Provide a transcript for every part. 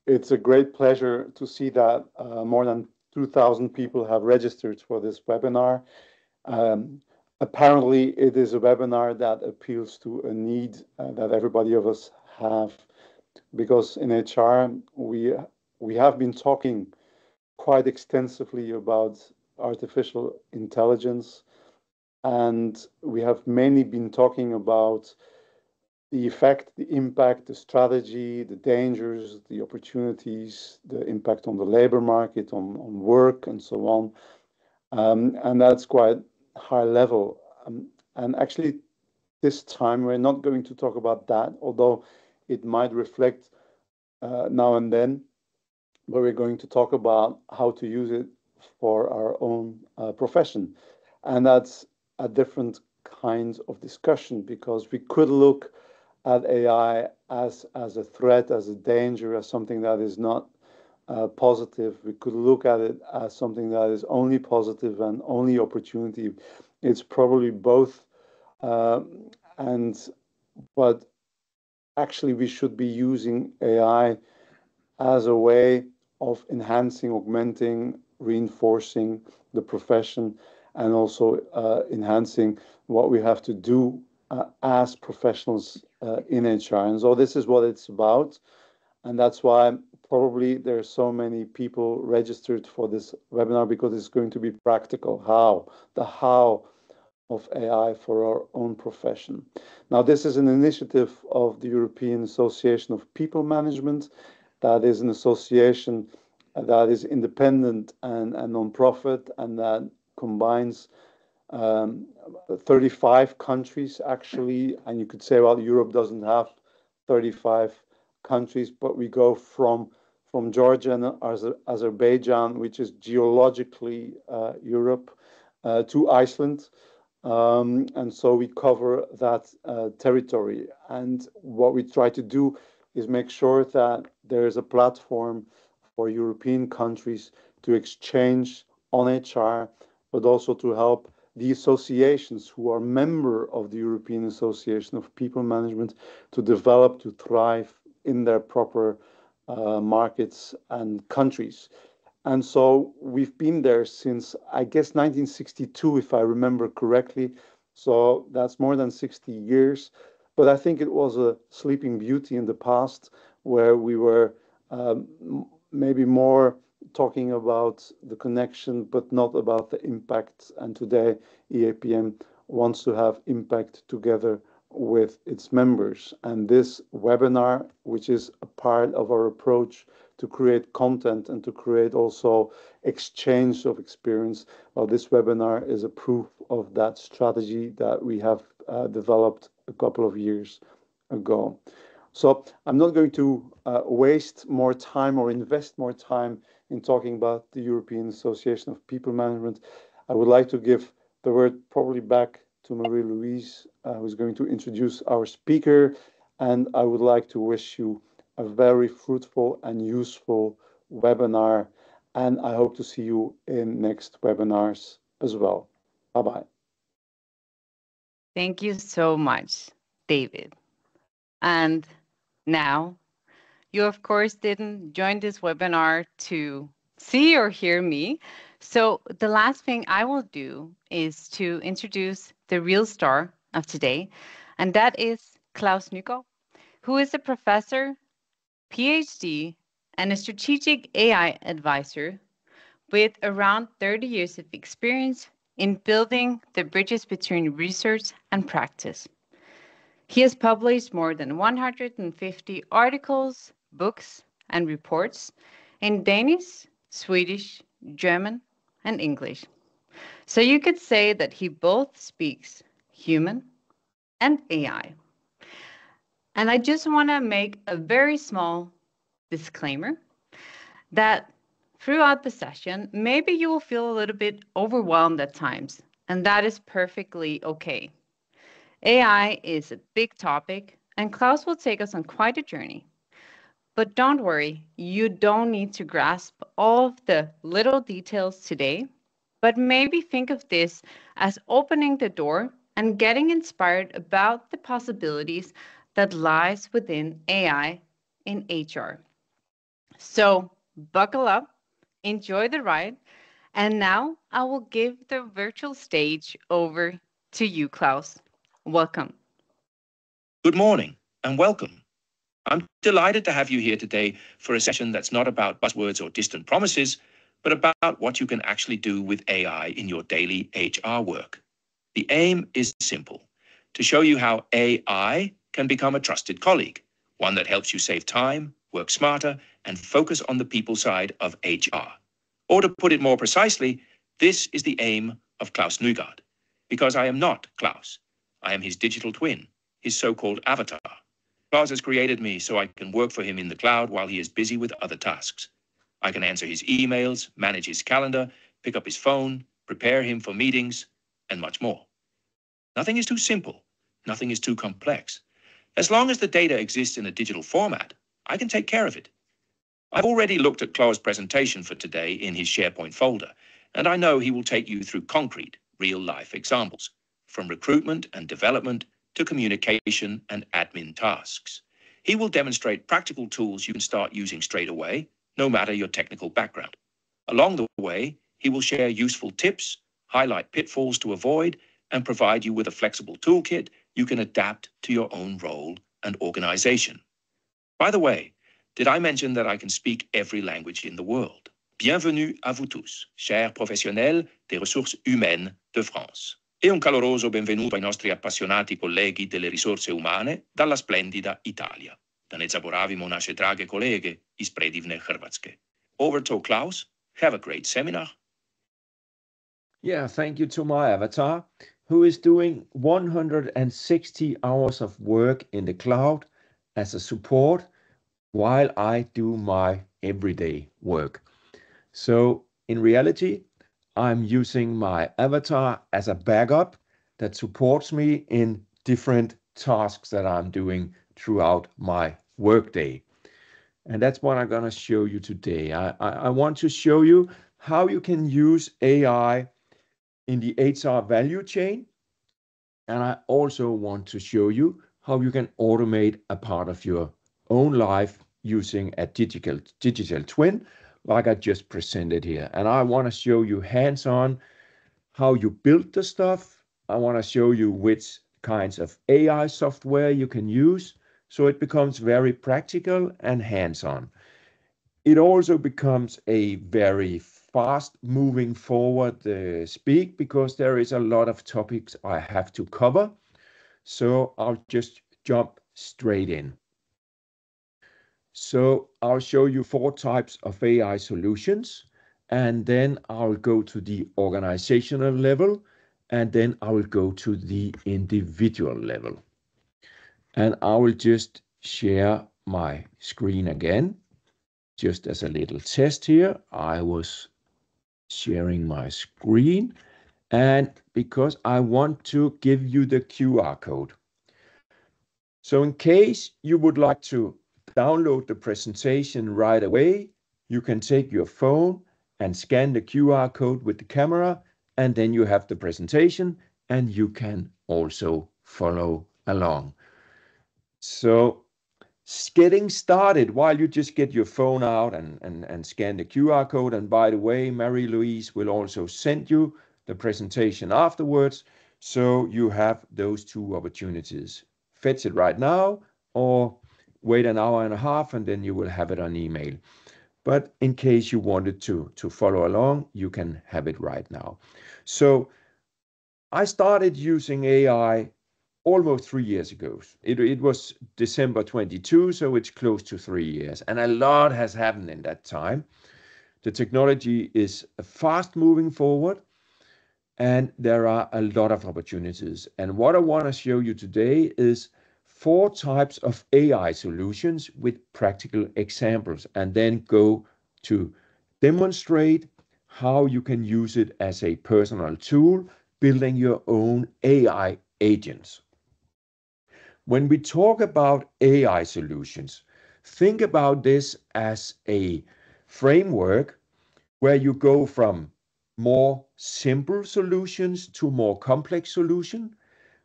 It's a great pleasure to see that more than 2,000 people have registered for this webinar. Um, Apparently, it is a webinar that appeals to a need that everybody of us have, because in HR we have been talking quite extensively about artificial intelligence, and we have mainly been talking about the effect, the impact, the strategy, the dangers, the opportunities, the impact on the labor market, on work, and so on. And that's quite high level. And actually, this time we're not going to talk about that, although it might reflect now and then, but we're going to talk about how to use it for our own profession. And that's a different kind of discussion, because we could look at AI as a threat, as a danger, as something that is not positive. We could look at it as something that is only positive and only opportunity. It's probably both, uh, and but actually we should be using AI as a way of enhancing, augmenting, reinforcing the profession, and also enhancing what we have to do as professionals in HR. And so this is what it's about. And that's why probably there are so many people registered for this webinar, because it's going to be practical. The how of AI for our own profession. Now, this is an initiative of the European Association of People Management. That is an association that is independent and non-profit, and that combines um, 35 countries actually. And you could say, well, Europe doesn't have 35 countries, but we go from Georgia and Azerbaijan, which is geologically Europe, to Iceland. And so we cover that territory. And what we try to do is make sure that there is a platform for European countries to exchange on HR, but also to help the associations who are member of the European Association of People Management to develop, to thrive in their proper markets and countries. And so we've been there since, I guess, 1962, if I remember correctly. So that's more than 60 years. But I think it was a sleeping beauty in the past, where we were um, maybe more talking about the connection, but not about the impact. And today, EAPM wants to have impact together with its members. And this webinar, which is a part of our approach to create content and to create also exchange of experience, well, this webinar is a proof of that strategy that we have developed a couple of years ago. So I'm not going to waste more time or invest more time in talking about the European Association of People Management. I would like to give the word probably back to Marie-Louise, who's going to introduce our speaker. And I would like to wish you a very fruitful and useful webinar. And I hope to see you in next webinars as well. Bye-bye. Thank you so much, David. And now, you of course didn't join this webinar to see or hear me. So the last thing I will do is to introduce the real star of today, and that is Klaus Nygaard, who is a professor, PhD, and a strategic AI advisor with around 30 years of experience in building the bridges between research and practice. He has published more than 150 articles, books, and reports in Danish, Swedish, German, and English. So you could say that he both speaks human and AI. And I just want to make a very small disclaimer that throughout the session, maybe you will feel a little bit overwhelmed at times, and that is perfectly okay. AI is a big topic, and Klaus will take us on quite a journey. But don't worry, you don't need to grasp all of the little details today, but maybe think of this as opening the door and getting inspired about the possibilities that lies within AI in HR. So buckle up, enjoy the ride, and now I will give the virtual stage over to you, Klaus. Welcome. Good morning and welcome. I'm delighted to have you here today for a session that's not about buzzwords or distant promises, but about what you can actually do with AI in your daily HR work. The aim is simple, to show you how AI can become a trusted colleague, one that helps you save time, work smarter, and focus on the people side of HR. Or to put it more precisely, this is the aim of Klaus Nygaard, because I am not Klaus. I am his digital twin, his so-called avatar. Klaus has created me so I can work for him in the cloud while he is busy with other tasks. I can answer his emails, manage his calendar, pick up his phone, prepare him for meetings, and much more. Nothing is too simple. Nothing is too complex. As long as the data exists in a digital format, I can take care of it. I've already looked at Klaus' presentation for today in his SharePoint folder, and I know he will take you through concrete, real-life examples, from recruitment and development to communication and admin tasks. He will demonstrate practical tools you can start using straight away, no matter your technical background. Along the way, he will share useful tips, highlight pitfalls to avoid, and provide you with a flexible toolkit you can adapt to your own role and organization. By the way, did I mention that I can speak every language in the world? Bienvenue à vous tous, chers professionnels des ressources humaines de France. E un caloroso benvenuto ai nostri appassionati colleghi delle risorse umane dalla splendida Italia. Da nezaboravimo naše drage kolege iz predivne Hrvatske. Over to Klaus. Have a great seminar. Yeah, thank you to my avatar, who is doing 160 hours of work in the cloud as a support while I do my everyday work. So in reality, I'm using my avatar as a backup that supports me in different tasks that I'm doing throughout my workday. And that's what I'm going to show you today. I want to show you how you can use AI in the HR value chain. And I also want to show you how you can automate a part of your own life using a digital twin, like I just presented here. And I want to show you hands-on how you build the stuff. I want to show you which kinds of AI software you can use, so it becomes very practical and hands-on. It also becomes a very fast moving forward speak, because there is a lot of topics I have to cover. So I'll just jump straight in. So I'll show you 4 types of AI solutions, and then I'll go to the organizational level, and then I will go to the individual level. And I will just share my screen again, just as a little test here. I was sharing my screen, and because I want to give you the QR code. So in case you would like to download the presentation right away, you can take your phone and scan the QR code with the camera, and then you have the presentation and you can also follow along. So getting started, while you just get your phone out and scan the QR code, and by the way, Marie-Louise will also send you the presentation afterwards, so you have those 2 opportunities. Fetch it right now, or wait an hour and a half, and then you will have it on email. But in case you wanted to follow along, you can have it right now. So I started using AI almost 3 years ago. It was December 22, so it's close to 3 years. And a lot has happened in that time. The technology is fast moving forward, and there are a lot of opportunities. And what I want to show you today is 4 types of AI solutions with practical examples, and then go to demonstrate how you can use it as a personal tool, building your own AI agents. When we talk about AI solutions, think about this as a framework where you go from more simple solutions to more complex solutions.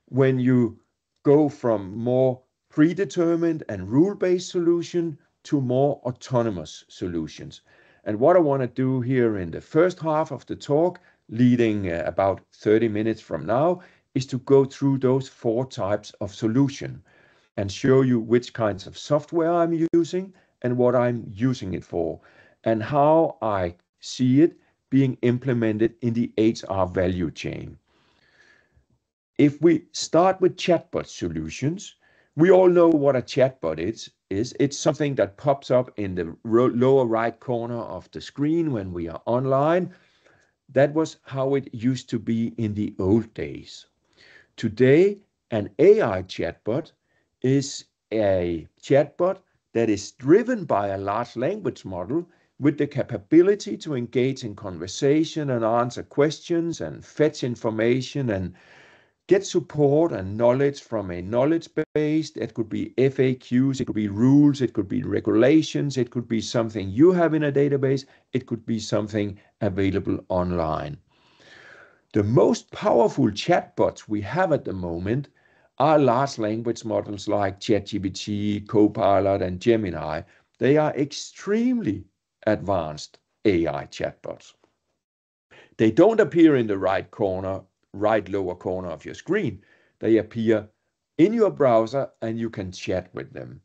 When you go from more predetermined and rule-based solution to more autonomous solutions. And what I want to do here in the first half of the talk, leading about 30 minutes from now, is to go through those 4 types of solution and show you which kinds of software I'm using and what I'm using it for, and how I see it being implemented in the HR value chain. If we start with chatbot solutions, we all know what a chatbot is. It's something that pops up in the lower right corner of the screen when we are online. That was how it used to be in the old days. Today, an AI chatbot is a chatbot that is driven by a large language model with the capability to engage in conversation and answer questions and fetch information and get support and knowledge from a knowledge base. It could be FAQs, it could be rules, it could be regulations, it could be something you have in a database, it could be something available online. The most powerful chatbots we have at the moment are large language models like ChatGPT, Copilot, and Gemini. They are extremely advanced AI chatbots. They don't appear in the right lower corner of your screen. They appear in your browser and you can chat with them.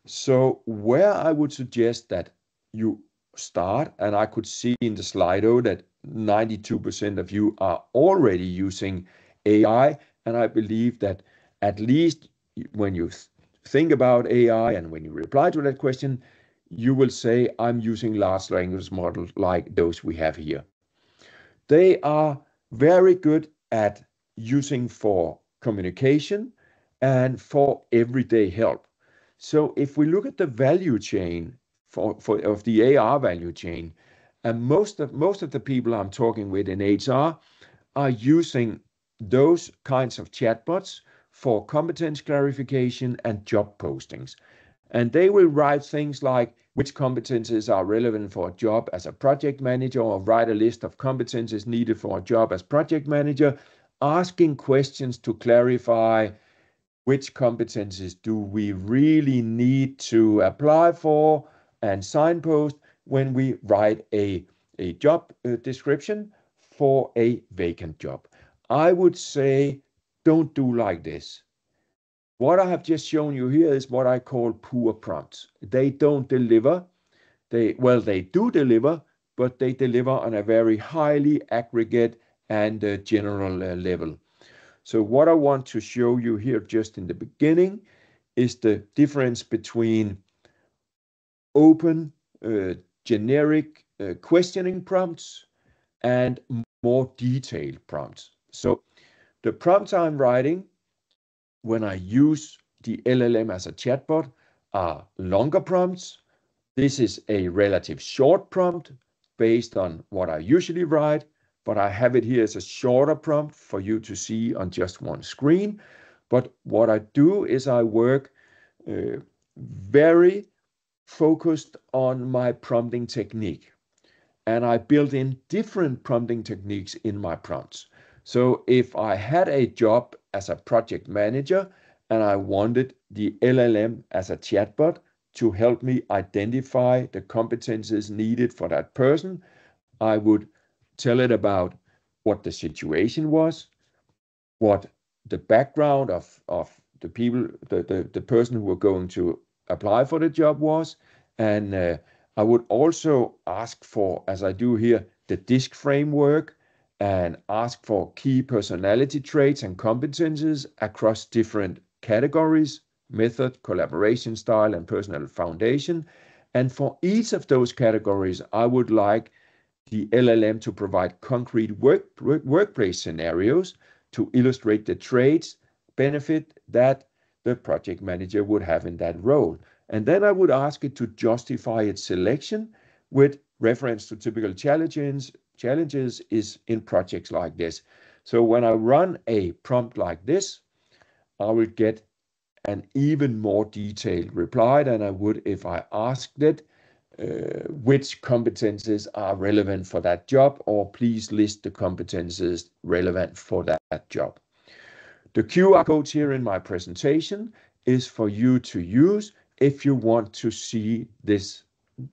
So where I would suggest that you start, and I could see in the Slido that 92% of you are already using AI, and I believe that at least when you think about AI and when you reply to that question, you will say, I'm using large language models like those we have here. They are very good at using for communication and for everyday help. So if we look at the value chain of the AR value chain, and most of the people I'm talking with in HR are using those kinds of chatbots for competence clarification and job postings. And they will write things like which competences are relevant for a job as a project manager, or write a list of competences needed for a job as project manager, asking questions to clarify which competences do we really need to apply for and signpost when we write a job description for a vacant job. I would say don't do like this. What I have just shown you here is what I call poor prompts. They don't deliver. They do deliver, but they deliver on a very highly aggregate and general level. So what I want to show you here just in the beginning is the difference between open, generic questioning prompts and more detailed prompts. So the prompts I'm writing when I use the LLM as a chatbot are longer prompts. This is a relative short prompt based on what I usually write, but I have it here as a shorter prompt for you to see on just one screen. But what I do is I work very focused on my prompting technique, and I build in different prompting techniques in my prompts. So if I had a job as a project manager and I wanted the LLM as a chatbot to help me identify the competences needed for that person, I would tell it about what the situation was, what the background of the people, the person who were going to apply for the job was, and I would also ask for, as I do here, the DISC framework, and ask for key personality traits and competences across different categories: method, collaboration style, and personal foundation. And for each of those categories, I would like the LLM to provide concrete workplace scenarios to illustrate the traits, benefit that the project manager would have in that role. And then I would ask it to justify its selection with reference to typical challenges is in projects like this. So when I run a prompt like this, I will get an even more detailed reply than I would if I asked it which competences are relevant for that job, or please list the competences relevant for that job. The QR codes here in my presentation is for you to use if you want to see this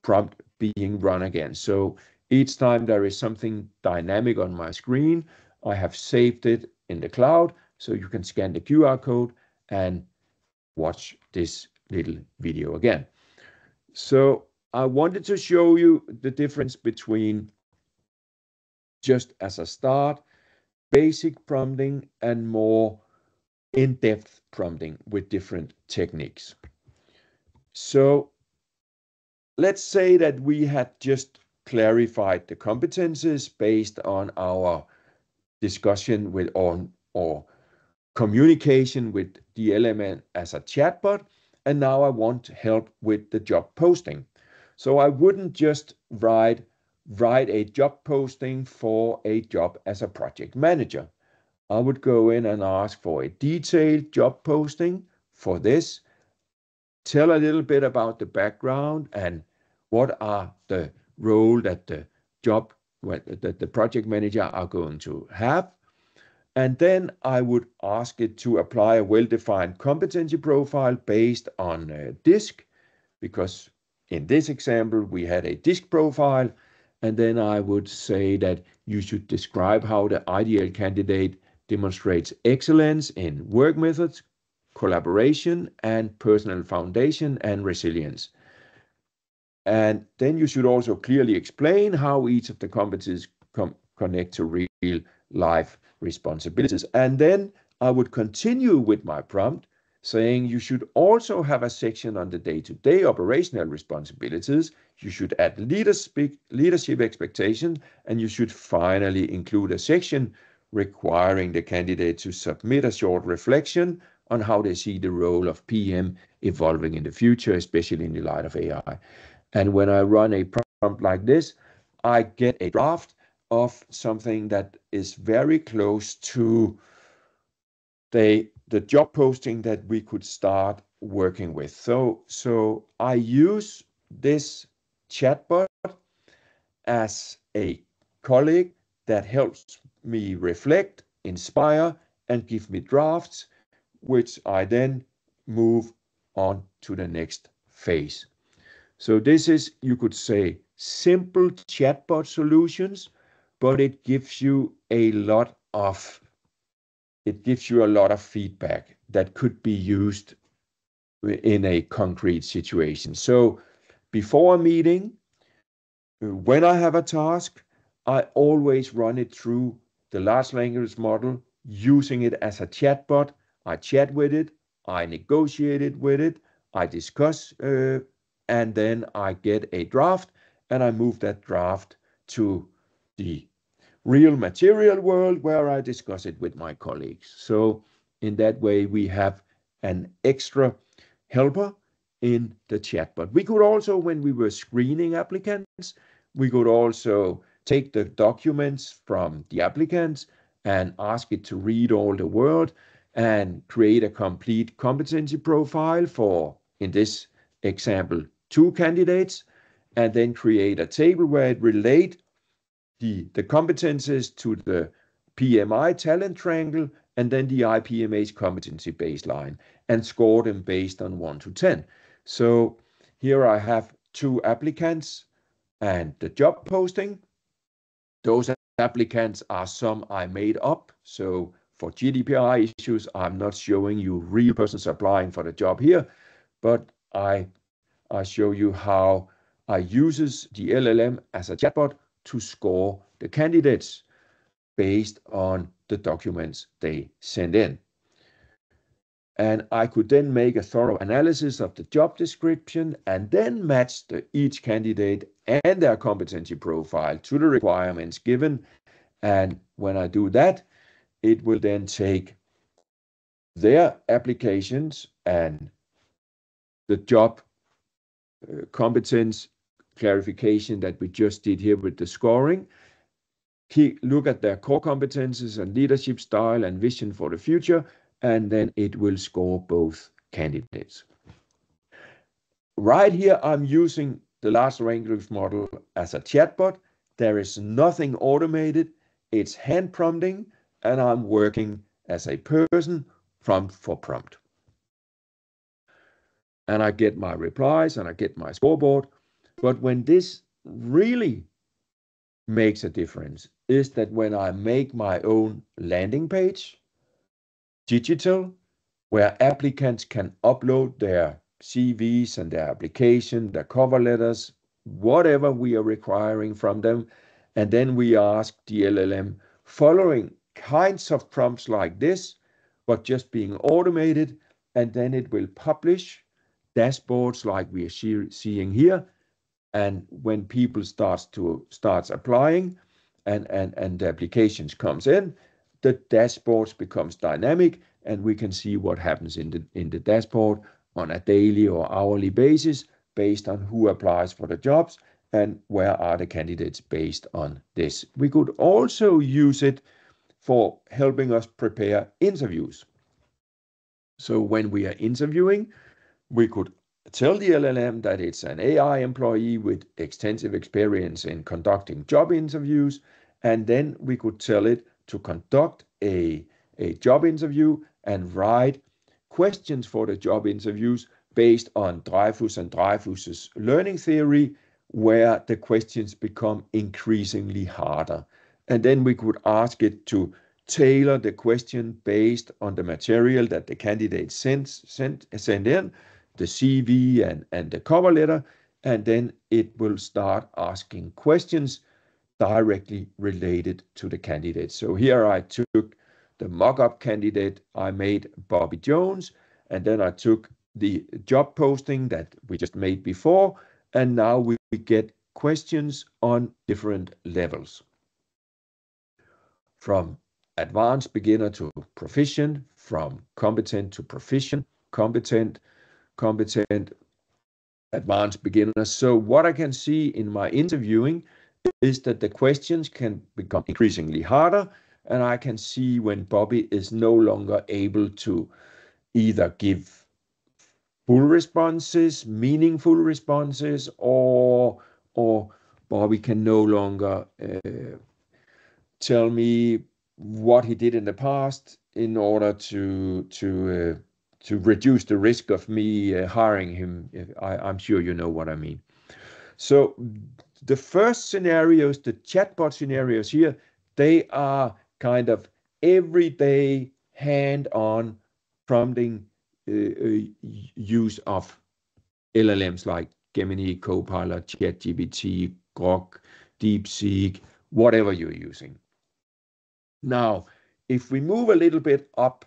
prompt being run again. So each time there is something dynamic on my screen, I have saved it in the cloud, so you can scan the QR code and watch this little video again. So I wanted to show you the difference between, just as a start, basic prompting and more in-depth prompting with different techniques. So let's say that we had just clarified the competences based on our discussion with or communication with the LLM as a chatbot, and now I want help with the job posting. So I wouldn't just write a job posting for a job as a project manager. I would go in and ask for a detailed job posting for this, tell a little bit about the background and what are the role that the project manager are going to have. And then I would ask it to apply a well-defined competency profile based on DISC, because in this example, we had a DISC profile. And then I would say that you should describe how the ideal candidate demonstrates excellence in work methods, collaboration, and personal foundation and resilience. And then you should also clearly explain how each of the competencies connect to real life responsibilities. And then I would continue with my prompt saying you should also have a section on the day-to-day operational responsibilities. You should add leadership expectations, and you should finally include a section requiring the candidate to submit a short reflection on how they see the role of PM evolving in the future, especially in the light of AI. And when I run a prompt like this, I get a draft of something that is very close to the job posting that we could start working with. So I use this chatbot as a colleague that helps me reflect, inspire, and give me drafts, which I then move on to the next phase. So this is, you could say, simple chatbot solutions, but it gives you a lot of feedback that could be used in a concrete situation. So before a meeting, when I have a task, I always run it through the large language model, using it as a chatbot. I chat with it, I negotiate it with it, I discuss, and then I get a draft, and I move that draft to the real material world where I discuss it with my colleagues. So in that way, we have an extra helper in the chatbot. We could also, when we were screening applicants, we could also take the documents from the applicants and ask it to read all the word and create a complete competency profile for, in this example, 2 candidates, and then create a table where it relates the competences to the PMI talent triangle and then the IPMH competency baseline, and score them based on 1 to 10. So here I have 2 applicants and the job posting. Those applicants are some I made up. So for GDPR issues, I'm not showing you real persons applying for the job here, but I show you how I uses the LLM as a chatbot to score the candidates based on the documents they send in. And I could then make a thorough analysis of the job description and then match each candidate and their competency profile to the requirements given. And when I do that, it will then take their applications and the job competence clarification that we just did here with the scoring, look at their core competences and leadership style and vision for the future, and then it will score both candidates. Right here, I'm using the large language model as a chatbot. There is nothing automated. It's hand prompting, and I'm working as a person, prompt for prompt. and I get my replies and I get my scoreboard. But when this really makes a difference is that when I make my own landing page, digital, where applicants can upload their CVs and their application, their cover letters, whatever we are requiring from them. And then we ask the LLM following kinds of prompts like this, but just being automated. And then it will publish dashboards like we are seeing here. And when people starts applying and the applications comes in, the dashboards becomes dynamic, and we can see what happens in the dashboard on a daily or hourly basis based on who applies for the jobs and where are the candidates based on this. We could also use it for helping us prepare interviews. So when we are interviewing, we could tell the LLM that it's an AI employee with extensive experience in conducting job interviews, and then we could tell it to conduct a job interview and write questions for the job interviews based on Dreyfus and Dreyfus's learning theory, where the questions become increasingly harder. And then we could ask it to tailor the question based on the material that the candidate send in, the CV and the cover letter, and then it will start asking questions directly related to the candidate. So here I took the mock-up candidate, I made Bobby Jones, and then I took the job posting that we just made before, and now we get questions on different levels. From advanced beginner to proficient, from competent to proficient, competent, advanced beginner. So what I can see in my interviewing is that the questions can become increasingly harder, and I can see when Bobby is no longer able to either give full responses, meaningful responses, or Bobby can no longer tell me what he did in the past in order to reduce the risk of me hiring him. I'm sure you know what I mean. So the first scenarios, the chatbot scenarios here, they are kind of everyday hand-on prompting use of LLMs like Gemini, Copilot, ChatGPT, Grok, DeepSeek, whatever you're using. Now, if we move a little bit up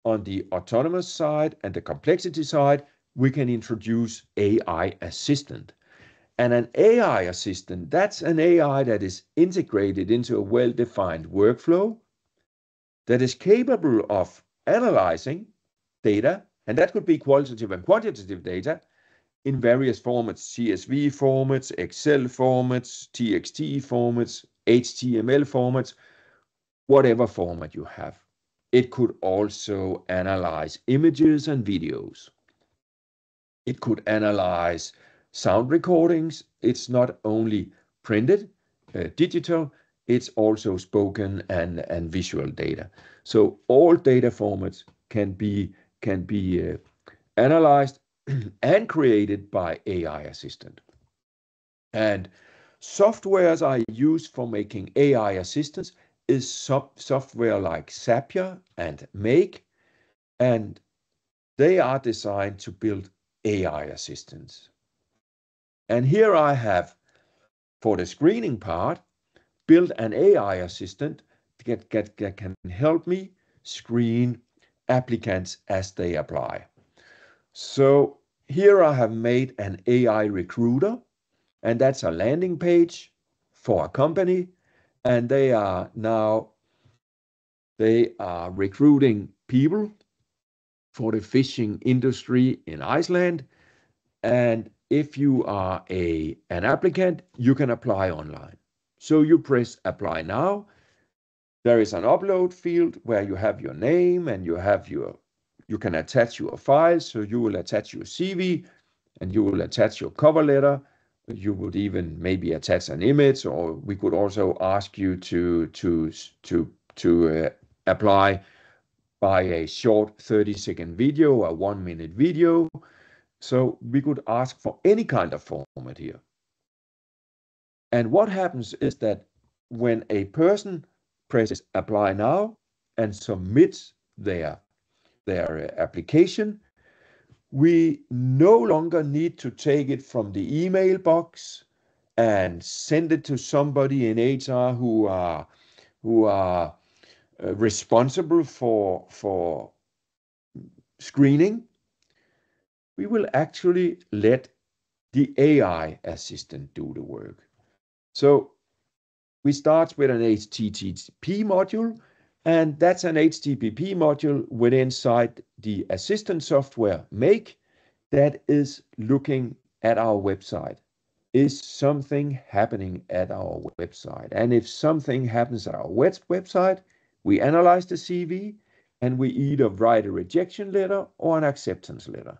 on the autonomous side and the complexity side, we can introduce AI assistant. And an AI assistant, that's an AI that is integrated into a well-defined workflow that is capable of analyzing data, and that could be qualitative and quantitative data in various formats, CSV formats, Excel formats, TXT formats, HTML formats, whatever format you have. It could also analyze images and videos. It could analyze sound recordings. It's not only printed, digital, it's also spoken and visual data. So all data formats can be analyzed and created by AI assistant. And softwares I use for making AI assistants is software like Zapier and Make, and they are designed to build AI assistants. And here I have, for the screening part, built an AI assistant that can help me screen applicants as they apply. So here I have made an AI recruiter, and that's a landing page for a company, and they are recruiting people for the fishing industry in Iceland. And if you are an applicant, you can apply online. So you press apply now. There is an upload field where you have your name and you can attach your files. So you will attach your CV and you will attach your cover letter. You would even maybe attach an image, or we could also ask you to apply by a short 30-second video, a 1-minute video. So we could ask for any kind of format here. And what happens is that when a person presses apply now and submits their application, we no longer need to take it from the email box and send it to somebody in HR who are responsible for screening. We will actually let the AI assistant do the work. So we start with an HTTP module, and that's an HTTP module within inside the assistant software Make that is looking at our website. Is something happening at our website? And if something happens at our website, we analyze the CV and we either write a rejection letter or an acceptance letter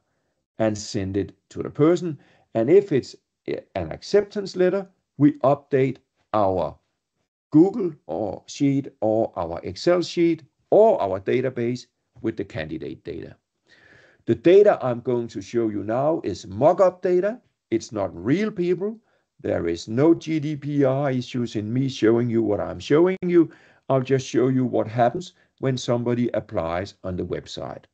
and send it to the person. And if it's an acceptance letter, we update our Google or sheet or our Excel sheet or our database with the candidate data. The data I'm going to show you now is mock-up data. It's not real people. There is no GDPR issues in me showing you what I'm showing you. I'll just show you what happens when somebody applies on the website.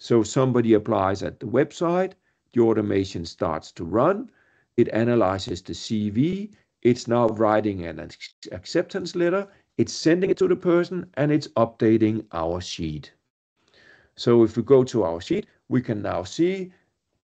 So somebody applies at the website, the automation starts to run, it analyzes the CV, it's now writing an acceptance letter, it's sending it to the person, and it's updating our sheet. So if we go to our sheet, we can now see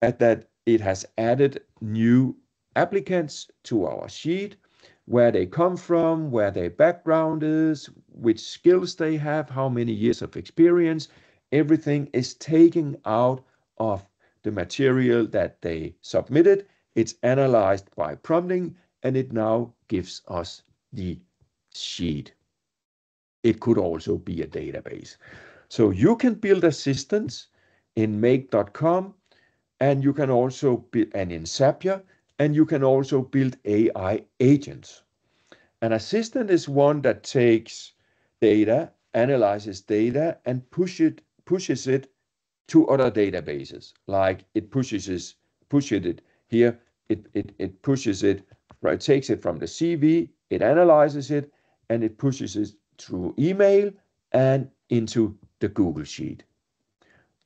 that it has added new applicants to our sheet, where they come from, where their background is, which skills they have, how many years of experience. Everything is taken out of the material that they submitted. It's analyzed by prompting, and it now gives us the sheet. It could also be a database. So you can build assistants in make.com, and you can also build, and in Zapier, and you can also build AI agents. An assistant is one that takes data, analyzes data, and pushes it to other databases. Like it pushes it here. It pushes it, right? Takes it from the CV, it analyzes it, and it pushes it through email and into the Google Sheet.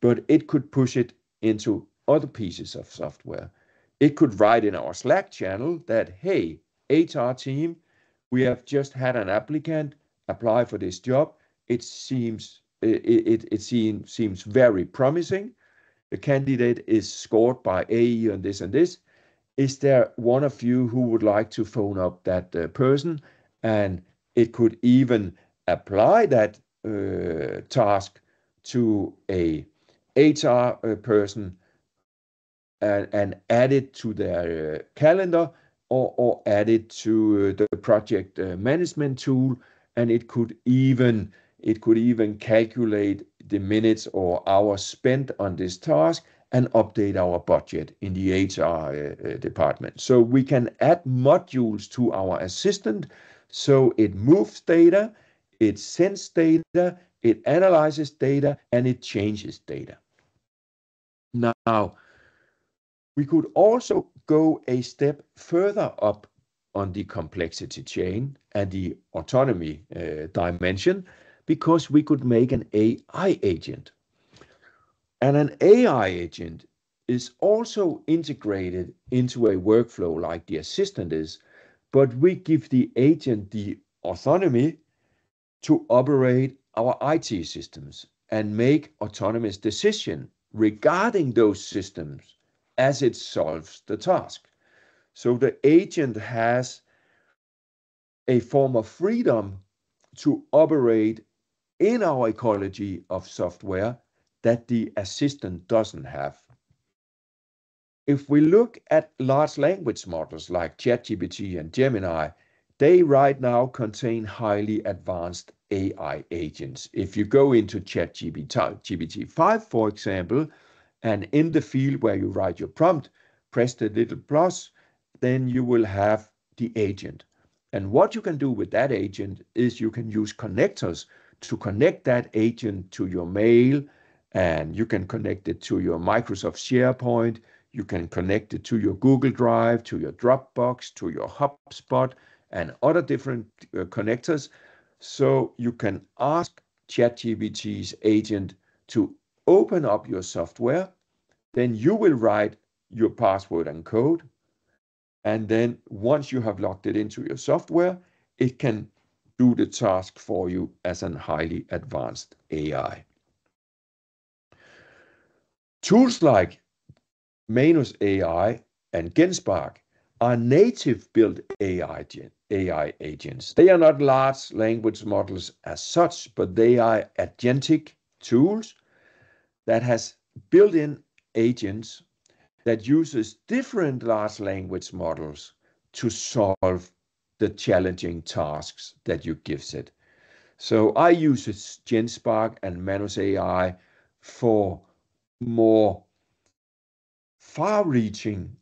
But it could push it into other pieces of software. It could write in our Slack channel that, hey, HR team, we have just had an applicant apply for this job. It seems very promising. The candidate is scored by AE on this and this. Is there one of you who would like to phone up that person? And it could even apply that task to a HR person and add it to their calendar or add it to the project management tool, and it could even calculate the minutes or hours spent on this task and update our budget in the HR department. So we can add modules to our assistant, so it moves data, it sends data, it analyzes data, and it changes data. Now, we could also go a step further up on the complexity chain and the autonomy dimension, because we could make an AI agent. And an AI agent is also integrated into a workflow like the assistant is, but we give the agent the autonomy to operate our IT systems and make autonomous decisions regarding those systems as it solves the task. So the agent has a form of freedom to operate in our ecology of software that the assistant doesn't have. If we look at large language models like ChatGPT and Gemini, they right now contain highly advanced AI agents. If you go into GPT-5, for example, and in the field where you write your prompt, press the little plus, then you will have the agent. And what you can do with that agent is you can use connectors to connect that agent to your mail And you can connect it to your Microsoft SharePoint. You can connect it to your Google Drive, to your Dropbox, to your HubSpot, and other different connectors. So you can ask ChatGPT's agent to open up your software. Then you will write your password and code. And then once you have logged it into your software, it can do the task for you as a highly advanced AI. Tools like Manus AI and Genspark are native built AI agents. They are not large language models as such, but they are agentic tools that has built-in agents that uses different large language models to solve the challenging tasks that you give it. So I use Genspark and Manus AI for more far-reaching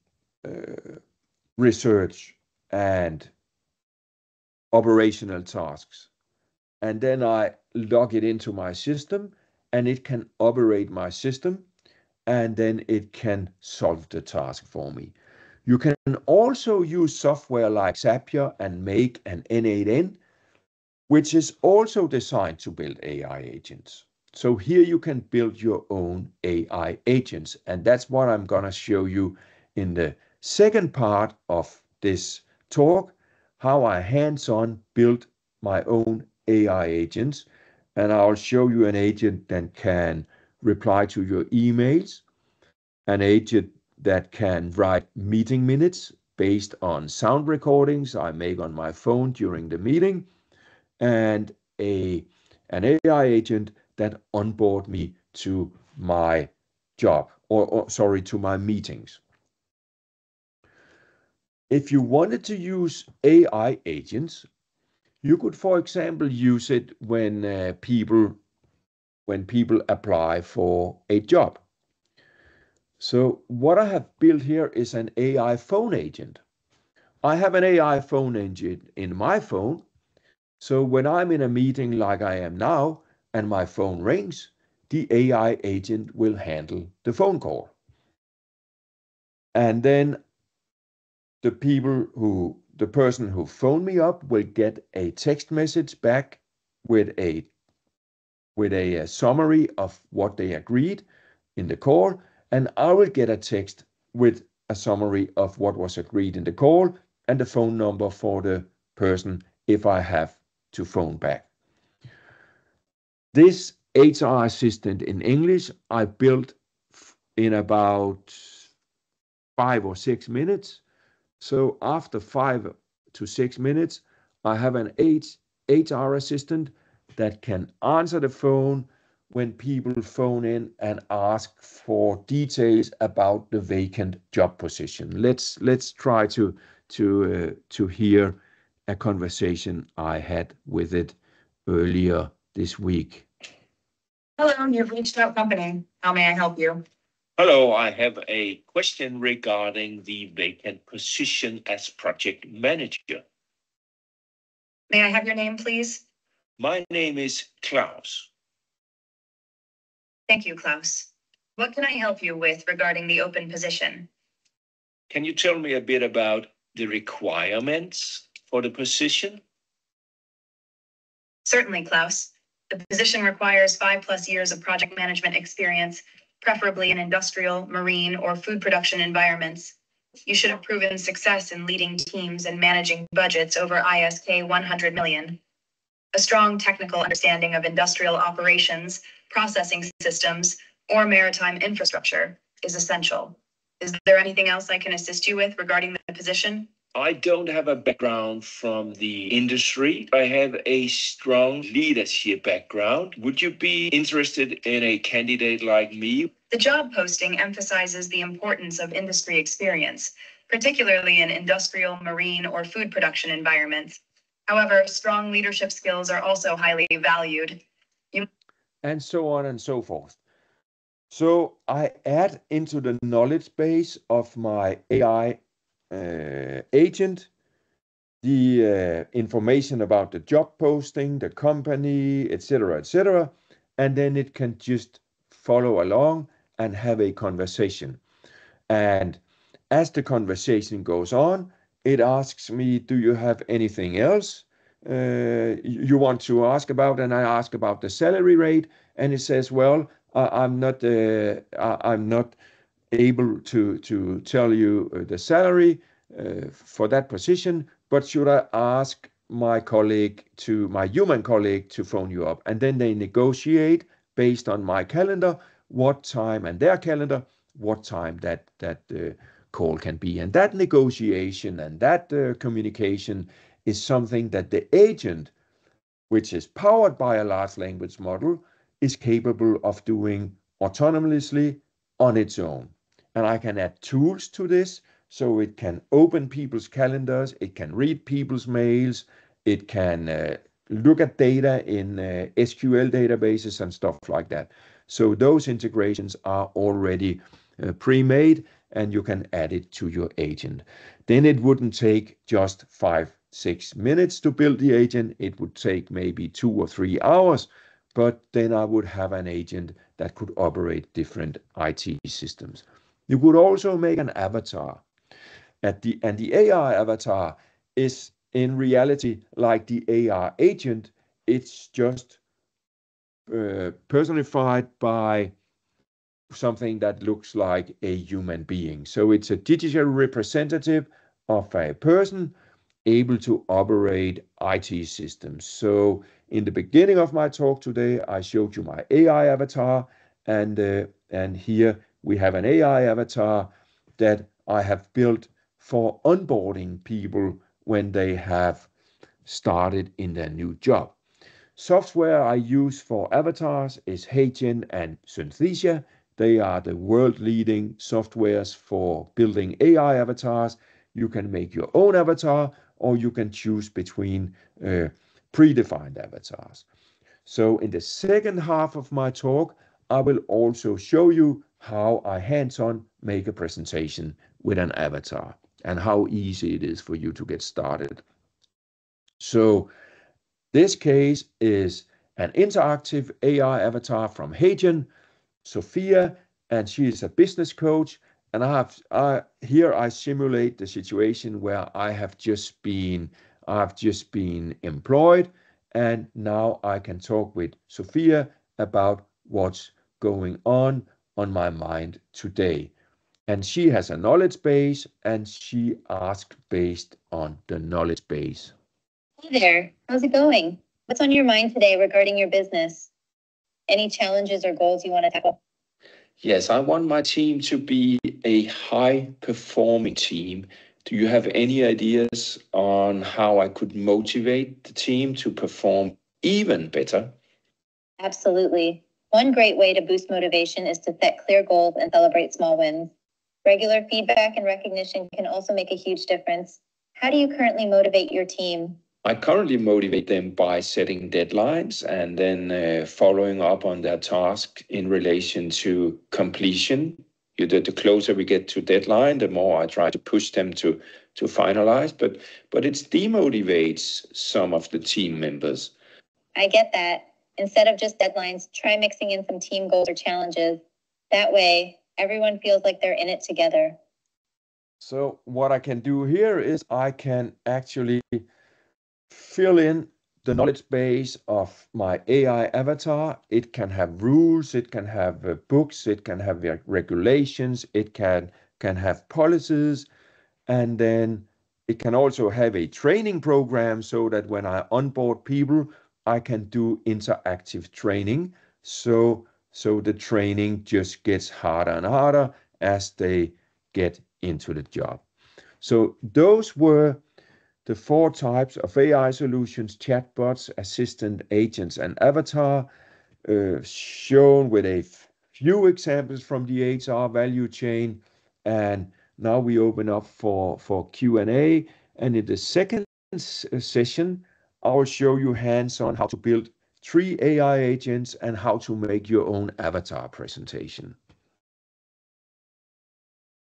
research and operational tasks. And then I log it into my system and it can operate my system, and then it can solve the task for me. You can also use software like Zapier and Make and N8N, which is also designed to build AI agents. So here you can build your own AI agents, and that's what I'm going to show you in the second part of this talk, how I hands-on build my own AI agents. And I'll show you an agent that can reply to your emails, an agent that can write meeting minutes based on sound recordings I make on my phone during the meeting, and an AI agent that onboard me to my job, to my meetings. If you wanted to use AI agents, you could, for example, use it when people apply for a job. So what I have built here is an AI phone agent. I have an AI phone agent in my phone. So when I'm in a meeting like I am now and my phone rings, the AI agent will handle the phone call. And then the person who phoned me up will get a text message back with a summary of what they agreed in the call, and I will get a text with a summary of what was agreed in the call and the phone number for the person if I have to phone back. This HR assistant in English I built in about 5 or 6 minutes. So after 5 to 6 minutes, I have an HR assistant that can answer the phone when people phone in and ask for details about the vacant job position. Let's try to hear a conversation I had with it earlier this week. Hello, you've reached Out Company. How may I help you? Hello, I have a question regarding the vacant position as project manager. May I have your name, please? My name is Klaus. Thank you, Klaus. What can I help you with regarding the open position? Can you tell me a bit about the requirements for the position? Certainly, Klaus. The position requires 5+ years of project management experience, preferably in industrial, marine, or food production environments. You should have proven success in leading teams and managing budgets over ISK 100 million. A strong technical understanding of industrial operations, processing systems, or maritime infrastructure is essential. Is there anything else I can assist you with regarding the position? I don't have a background from the industry. I have a strong leadership background. Would you be interested in a candidate like me? The job posting emphasizes the importance of industry experience, particularly in industrial, marine, or food production environments. However, strong leadership skills are also highly valued. And so on and so forth. So I add into the knowledge base of my AI agent the information about the job posting, the company, etc., etc., and then it can just follow along and have a conversation. And as the conversation goes on, it asks me, do you have anything else you want to ask about? And I ask about the salary rate, and it says, well, I'm not able to tell you the salary for that position, but should I ask my human colleague to phone you up? And then they negotiate based on my calendar, what time, and their calendar, what time that call can be. And that negotiation and that communication is something that the agent, which is powered by a large language model, is capable of doing autonomously on its own. And I can add tools to this, so it can open people's calendars, it can read people's mails, it can look at data in SQL databases and stuff like that. So those integrations are already pre-made, and you can add it to your agent. Then it wouldn't take just 5-6 minutes to build the agent. It would take maybe 2 or 3 hours, but then I would have an agent that could operate different IT systems. You could also make an avatar. And the AI avatar is in reality like the AI agent. It's just personified by something that looks like a human being. So it's a digital representative of a person able to operate IT systems. So in the beginning of my talk today, I showed you my AI avatar, and here we have an AI avatar that I have built for onboarding people when they have started in their new job. Software I use for avatars is HeyGen and Synthesia. They are the world-leading softwares for building AI avatars. You can make your own avatar, or you can choose between predefined avatars. So in the second half of my talk, I will also show you how I hands-on make a presentation with an avatar and how easy it is for you to get started. So this case is an interactive AI avatar from HeyGen, Sophia, and she is a business coach. And here I simulate the situation where I've just been employed, and now I can talk with Sophia about what's going on my mind today. And she has a knowledge base, and she asks based on the knowledge base. Hey there, how's it going? What's on your mind today regarding your business? Any challenges or goals you want to tackle? Yes, I want my team to be a high-performing team. Do you have any ideas on how I could motivate the team to perform even better? Absolutely. One great way to boost motivation is to set clear goals and celebrate small wins. Regular feedback and recognition can also make a huge difference. How do you currently motivate your team? I currently motivate them by setting deadlines and then following up on their task in relation to completion. The closer we get to deadline, the more I try to push them to finalize, but it demotivates some of the team members. I get that. Instead of just deadlines, try mixing in some team goals or challenges. That way, everyone feels like they're in it together. So what I can do here is I can actually fill in the knowledge base of my AI avatar. It can have rules, it can have books, it can have regulations, it can have policies, and then it can also have a training program so that when I onboard people, I can do interactive training. So the training just gets harder and harder as they get into the job. So those were the 4 types of AI solutions: chatbots, assistant, agents, and avatar, shown with a few examples from the HR value chain. And now we open up for Q&A. And in the second session, I will show you hands-on how to build 3 AI agents and how to make your own avatar presentation.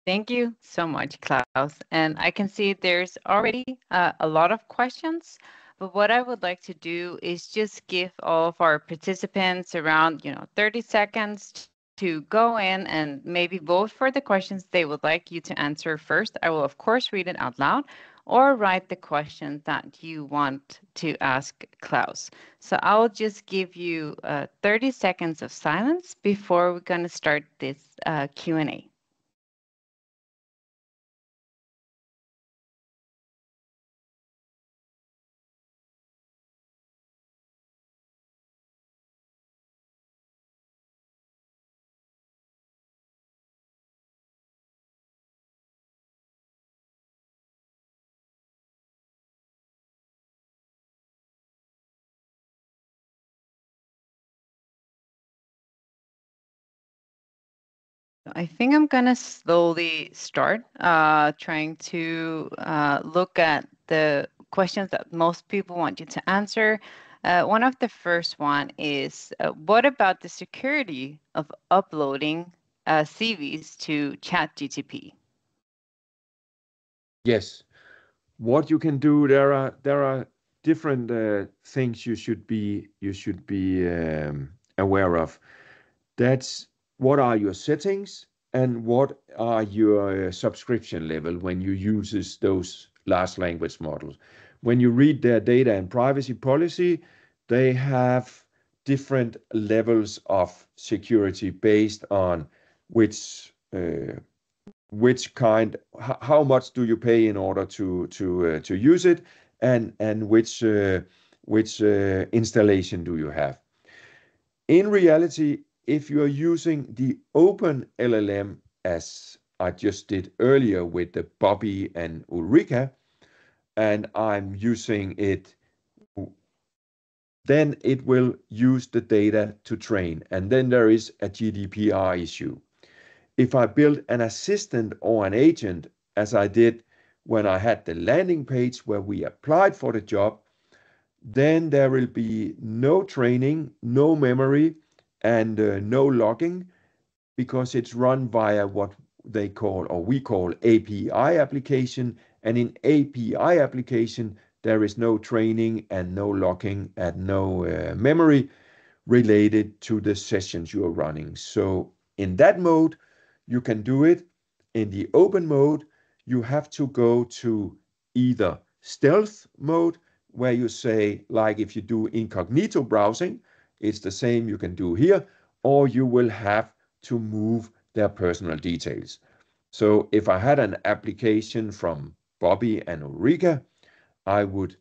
Thank you so much, Klaus. And I can see there's already a lot of questions, but what I would like to do is just give all of our participants around 30 seconds to go in and maybe vote for the questions they would like you to answer first. I will, of course, read it out loud, or write the question that you want to ask Klaus. So I'll just give you 30 seconds of silence before we're going to start this Q&A. I think I'm going to slowly start trying to look at the questions that most people want you to answer. One of the first one is, what about the security of uploading CVs to ChatGPT? Yes. What you can do, there are different things you should be aware of. That's what are your settings and what are your subscription level when you use those large language models. When you read their data and privacy policy, they have different levels of security based on how much do you pay in order to use it, and which installation do you have. In reality, if you are using the open LLM, as I just did earlier with the Bobby and Ulrika, and I'm using it, then it will use the data to train, and then there is a GDPR issue. If I build an assistant or an agent, as I did when I had the landing page where we applied for the job, then there will be no training, no memory, and no logging, because it's run via what they call, or we call, API application. And in API application, there is no training and no logging and no memory related to the sessions you are running. So in that mode, you can do it. In the open mode, you have to go to either stealth mode, where you say, like if you do incognito browsing, it's the same you can do here, or you will have to move their personal details. So if I had an application from Bobby and Ulrika, I would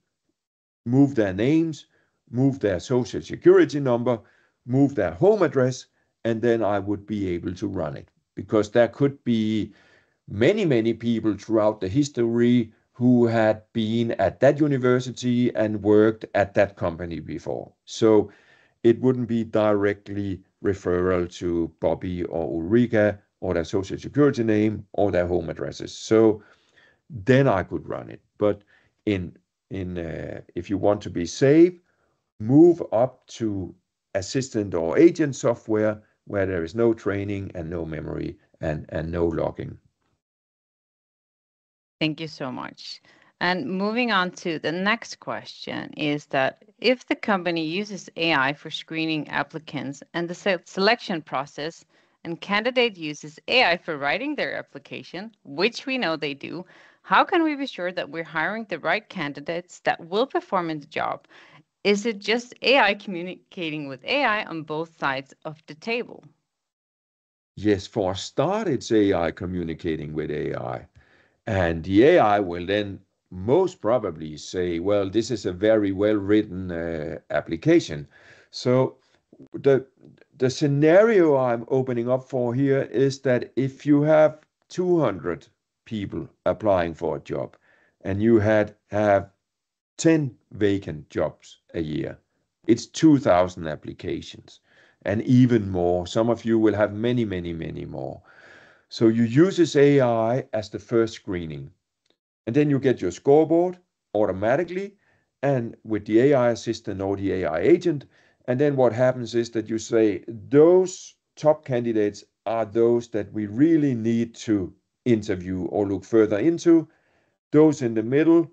move their names, move their social security number, move their home address, and then I would be able to run it. Because there could be many, many people throughout the history who had been at that university and worked at that company before. So it wouldn't be directly referral to Bobby or Ulrika or their social security name or their home addresses. So then I could run it. But if you want to be safe, move up to assistant or agent software where there is no training and no memory and no logging. Thank you so much. And moving on to the next question is that if the company uses AI for screening applicants and the selection process, and candidate uses AI for writing their application, which we know they do, how can we be sure that we're hiring the right candidates that will perform in the job? Is it just AI communicating with AI on both sides of the table? Yes, for a start, it's AI communicating with AI. And the AI will then most probably say, well, this is a very well-written application. So the scenario I'm opening up for here is that if you have 200 people applying for a job and you have 10 vacant jobs a year, it's 2,000 applications and even more. Some of you will have many, many, many more. So you use this AI as the first screening, and then you get your scoreboard automatically and with the AI assistant or the AI agent. And then what happens is that you say, those top candidates are those that we really need to interview or look further into. Those in the middle,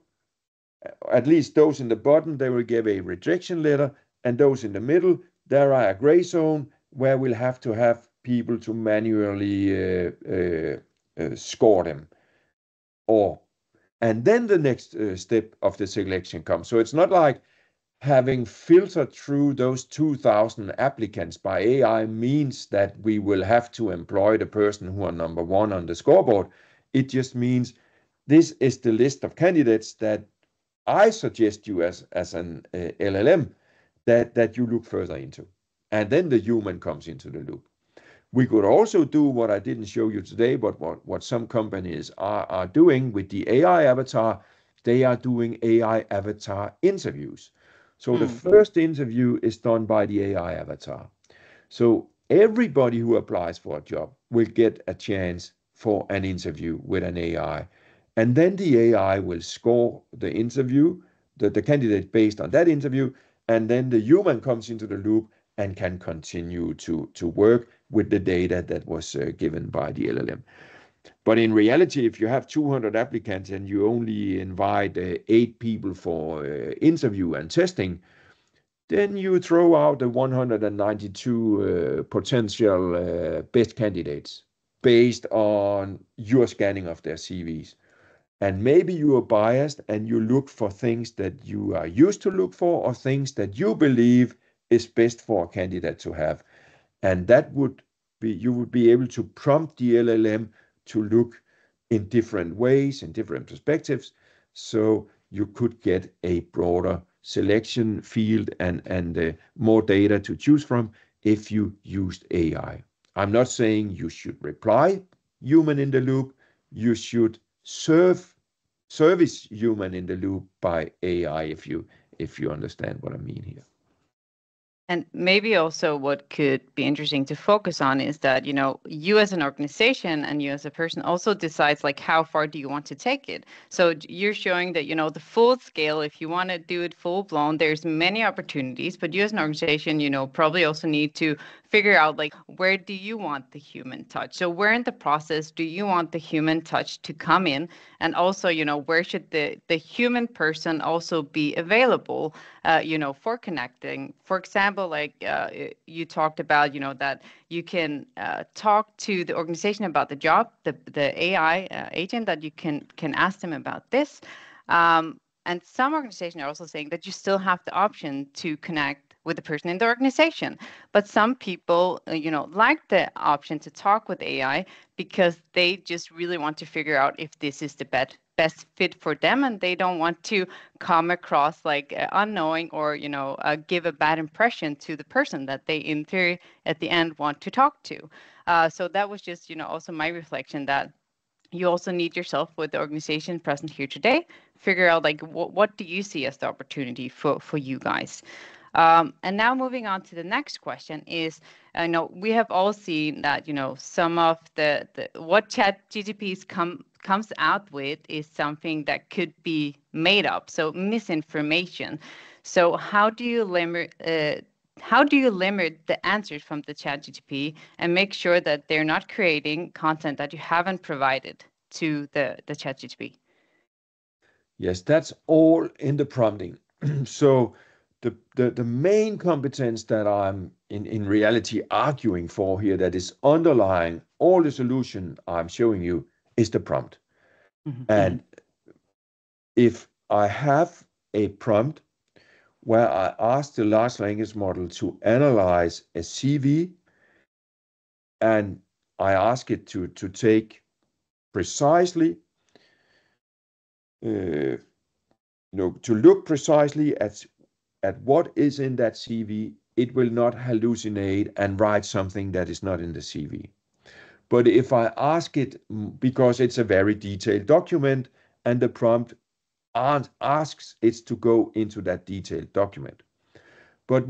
at least those in the bottom, they will give a rejection letter. And those in the middle, there are a gray zone where we'll have to have people to manually score them. And then the next step of the selection comes. So it's not like having filtered through those 2,000 applicants by AI means that we will have to employ the person who are number one on the scoreboard. It just means this is the list of candidates that I suggest you as an LLM that you look further into. And then the human comes into the loop. We could also do what I didn't show you today, but what some companies are doing with the AI avatar. They are doing AI avatar interviews. So the first interview is done by the AI avatar. So everybody who applies for a job will get a chance for an interview with an AI. And then the AI will score the interview, the candidate based on that interview. And then the human comes into the loop and can continue to work with the data that was given by the LLM. But in reality, if you have 200 applicants and you only invite 8 people for interview and testing, then you throw out the 192 potential best candidates based on your scanning of their CVs. And maybe you are biased and you look for things that you are used to look for or things that you believe is best for a candidate to have. And that would be, you would be able to prompt the LLM to look in different ways, in different perspectives, so you could get a broader selection field and more data to choose from if you used AI. I'm not saying you should reply human in the loop. You should service human in the loop by AI, if you understand what I mean here. And maybe also what could be interesting to focus on is that, you know, you as an organization and you as a person also decides like how far do you want to take it. So you're showing that, you know, the full scale, if you want to do it full blown, there's many opportunities, but you as an organization, you know, probably also need to figure out like where do you want the human touch? So where in the process do you want the human touch to come in? And also, you know, where should the human person also be available, you know, for connecting? For example, like you talked about, you know, that you can talk to the organization about the job, the AI agent, that you can ask them about this. And some organizations are also saying that you still have the option to connect with the person in the organization. But some people, you know, like the option to talk with AI because they just really want to figure out if this is the best fit for them, and they don't want to come across like unknowing or, you know, give a bad impression to the person that they in theory at the end want to talk to. So that was just, you know, also my reflection that you also need yourself with the organization present here today, figure out like what do you see as the opportunity for you guys. And now moving on to the next question is, I know we have all seen that, you know, some of the what ChatGPT comes out with is something that could be made up, so misinformation. So how do you limit the answers from the ChatGPT and make sure that they're not creating content that you haven't provided to the ChatGPT? Yes, that's all in the prompting. So the main competence that I'm in reality arguing for here, that is underlying all the solution I'm showing you, is the prompt. Mm-hmm. And if I have a prompt where I ask the large language model to analyze a CV, and I ask it to take precisely, to look precisely at what is in that CV, it will not hallucinate and write something that is not in the CV. But if I ask it, because it's a very detailed document and the prompt asks it to go into that detailed document. But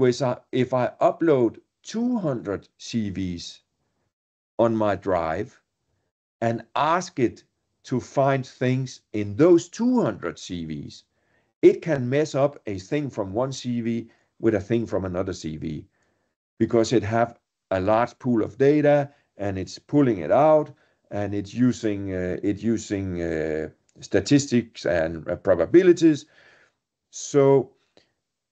if I upload 200 CVs on my drive and ask it to find things in those 200 CVs, it can mess up a thing from one CV with a thing from another CV, because it have a large pool of data and it's pulling it out and it's using statistics and probabilities. So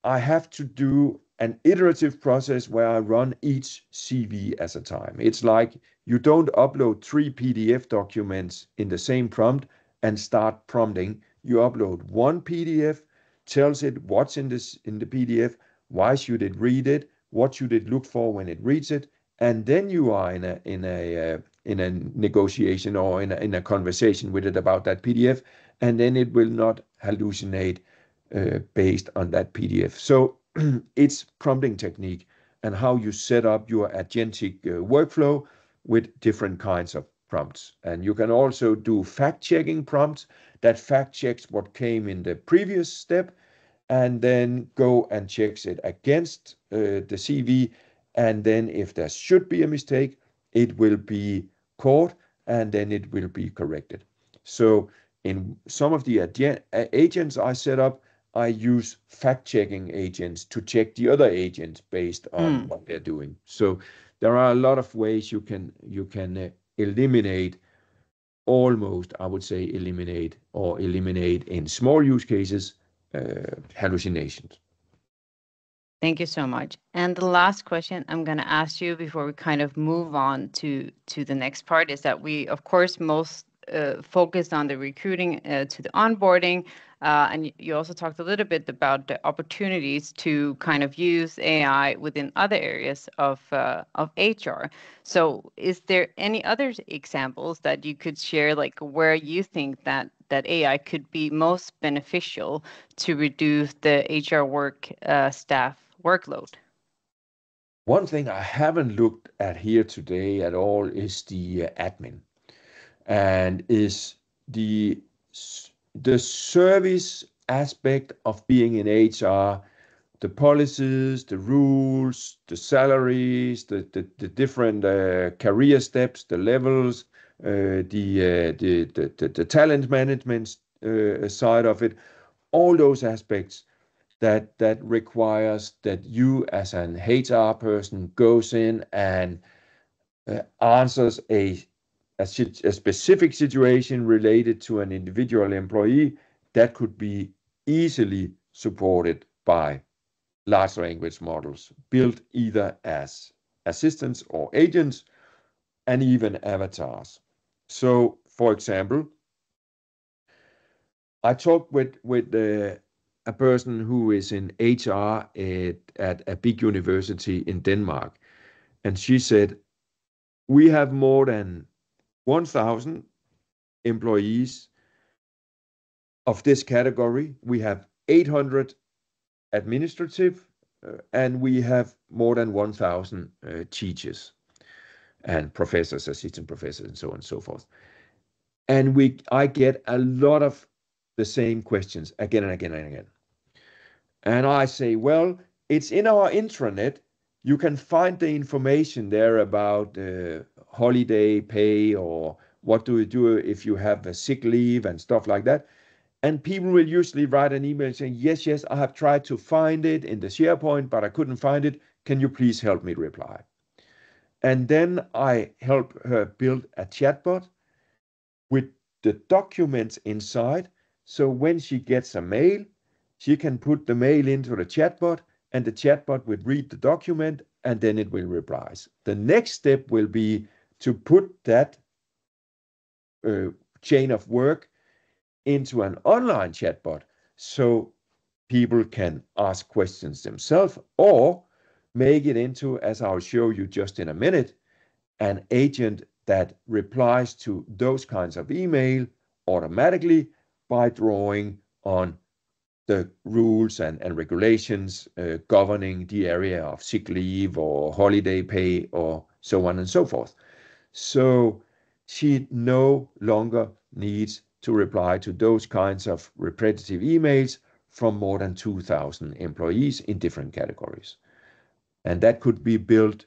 I have to do an iterative process where I run each CV as a time. It's like you don't upload 3 PDF documents in the same prompt and start prompting. You upload one PDF, tells it what's in the PDF, why should it read it, what should it look for when it reads it, and then you are in a negotiation or in a conversation with it about that PDF, and then it will not hallucinate based on that PDF. So it's prompting technique and how you set up your agentic workflow with different kinds of prompts. And you can also do fact-checking prompts that fact-checks what came in the previous step and then go and checks it against the CV. And then if there should be a mistake, it will be caught and then it will be corrected. So in some of the agents I set up, I use fact-checking agents to check the other agents based on what they're doing. So there are a lot of ways you can eliminate, almost, I would say, eliminate in small use cases, hallucinations. Thank you so much. And the last question I'm going to ask you before we kind of move on to the next part is that we, of course, most focused on the recruiting to the onboarding. And you also talked a little bit about the opportunities to kind of use AI within other areas of HR. So is there any other examples that you could share, like where you think that AI could be most beneficial to reduce the HR staff workload? One thing I haven't looked at here today at all is the admin, and is the service aspect of being in HR, the policies, the rules, the salaries, the different career steps, the levels, the talent management side of it, all those aspects that requires that you as an HR person goes in and answers a specific situation related to an individual employee that could be easily supported by large language models built either as assistants or agents and even avatars. So, for example, I talked with a person who is in HR at a big university in Denmark, and she said, we have more than 1,000 employees of this category. We have 800 administrative, and we have more than 1,000 teachers and professors, assistant professors, and so on and so forth. And I get a lot of the same questions again and again and again. And I say, well, it's in our intranet. You can find the information there about holiday pay or what do you do if you have a sick leave and stuff like that. And people will usually write an email saying, yes, I have tried to find it in the SharePoint, but I couldn't find it. Can you please help me reply? And then I help her build a chatbot with the documents inside. So when she gets a mail, she can put the mail into the chatbot, and the chatbot will read the document, and then it will reply. The next step will be to put that chain of work into an online chatbot so people can ask questions themselves, or make it into, as I'll show you just in a minute, an agent that replies to those kinds of email automatically by drawing on the rules and regulations governing the area of sick leave or holiday pay or so on and so forth. So she no longer needs to reply to those kinds of repetitive emails from more than 2,000 employees in different categories. And that could be built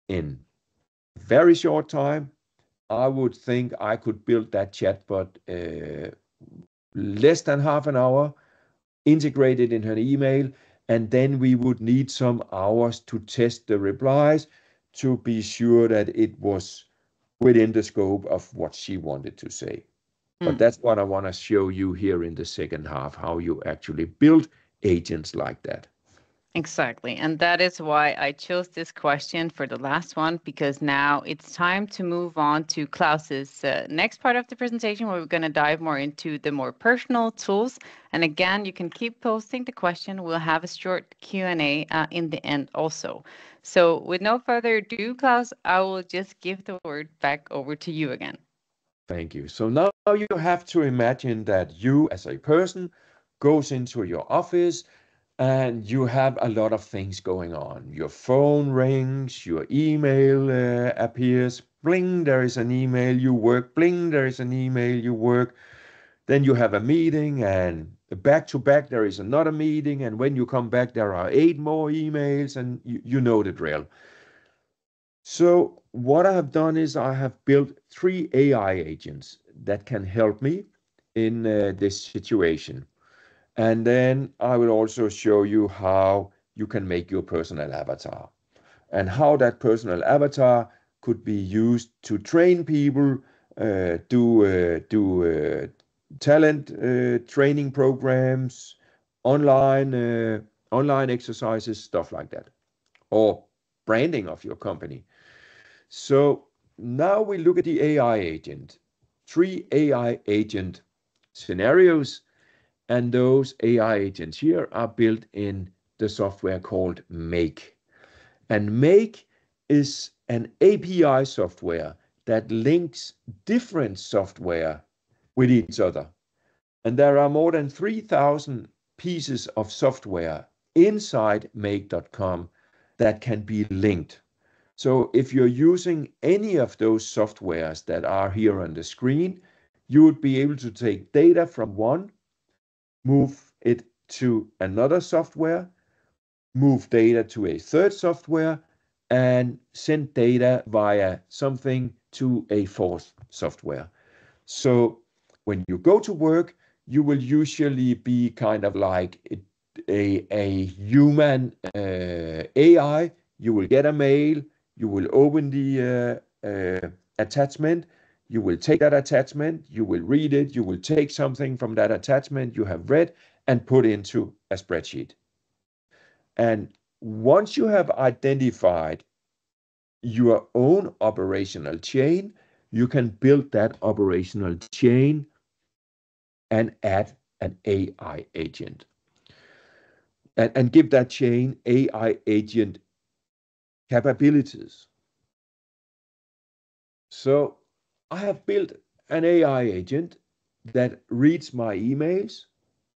in very short time. I would think I could build that chatbot less than half an hour, integrated in her email, and then we would need some hours to test the replies to be sure that it was within the scope of what she wanted to say. But that's what I want to show you here in the second half, how you actually build agents like that. Exactly. And that is why I chose this question for the last one, because now it's time to move on to Klaus's next part of the presentation, where we're going to dive more into the more personal tools. And again, you can keep posting the question. We'll have a short Q&A in the end also. So with no further ado, Klaus, I will just give the word back over to you again. Thank you. So now you have to imagine that you as a person goes into your office and you have a lot of things going on. Your phone rings, your email appears, bling, there is an email, you work, bling, there is an email, you work. Then you have a meeting, and back to back there is another meeting, and when you come back there are 8 more emails, and you know the drill. So what I have done is I have built 3 AI agents that can help me in this situation. And then I will also show you how you can make your personal avatar and how that personal avatar could be used to train people, do talent training programs, online exercises, stuff like that, or branding of your company. So now we look at the AI agent, 3 AI agent scenarios. And those AI agents here are built in the software called Make. And Make is an API software that links different software with each other. And there are more than 3,000 pieces of software inside Make.com that can be linked. So if you're using any of those softwares that are here on the screen, you would be able to take data from one, move it to another software, move data to a third software, and send data via something to a fourth software. So when you go to work, you will usually be kind of like a human AI. You will get a mail, you will open the attachment, you will take that attachment, you will read it, you will take something from that attachment you have read and put into a spreadsheet. And once you have identified your own operational chain, you can build that operational chain and add an AI agent. And give that chain AI agent capabilities. So I have built an AI agent that reads my emails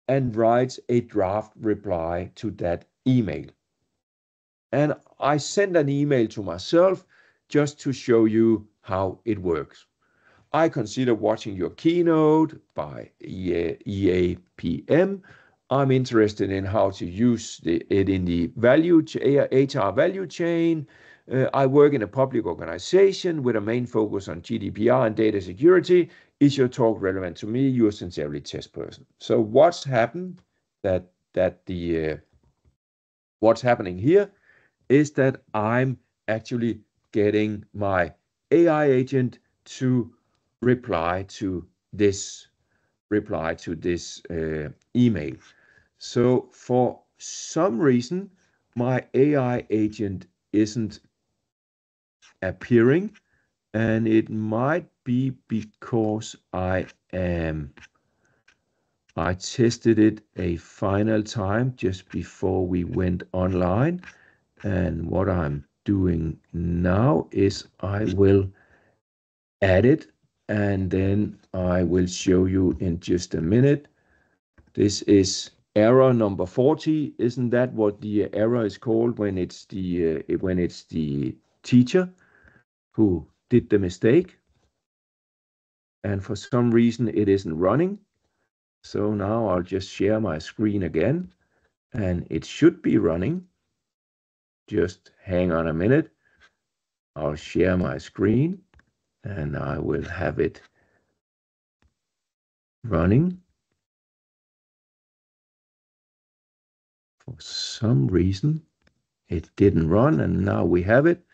and writes a draft reply to that email. And I send an email to myself just to show you how it works. I consider watching your keynote by EAPM. I'm interested in how to use it in the HR value chain. I work in a public organization with a main focus on GDPR and data security. Is your talk relevant to me? You're sincerely test person. So what's happened what's happening here is that I'm actually getting my AI agent to reply to this email. So for some reason, my AI agent isn't appearing, and it might be because I tested it a final time just before we went online. And what I'm doing now is I will add it, and then I will show you in just a minute. This is error number 40. Isn't that what the error is called when it's the teacher who did the mistake? And for some reason it isn't running. So now I'll just share my screen again, and it should be running. Just hang on a minute. I'll share my screen and I will have it running. For some reason, it didn't run, and now we have it.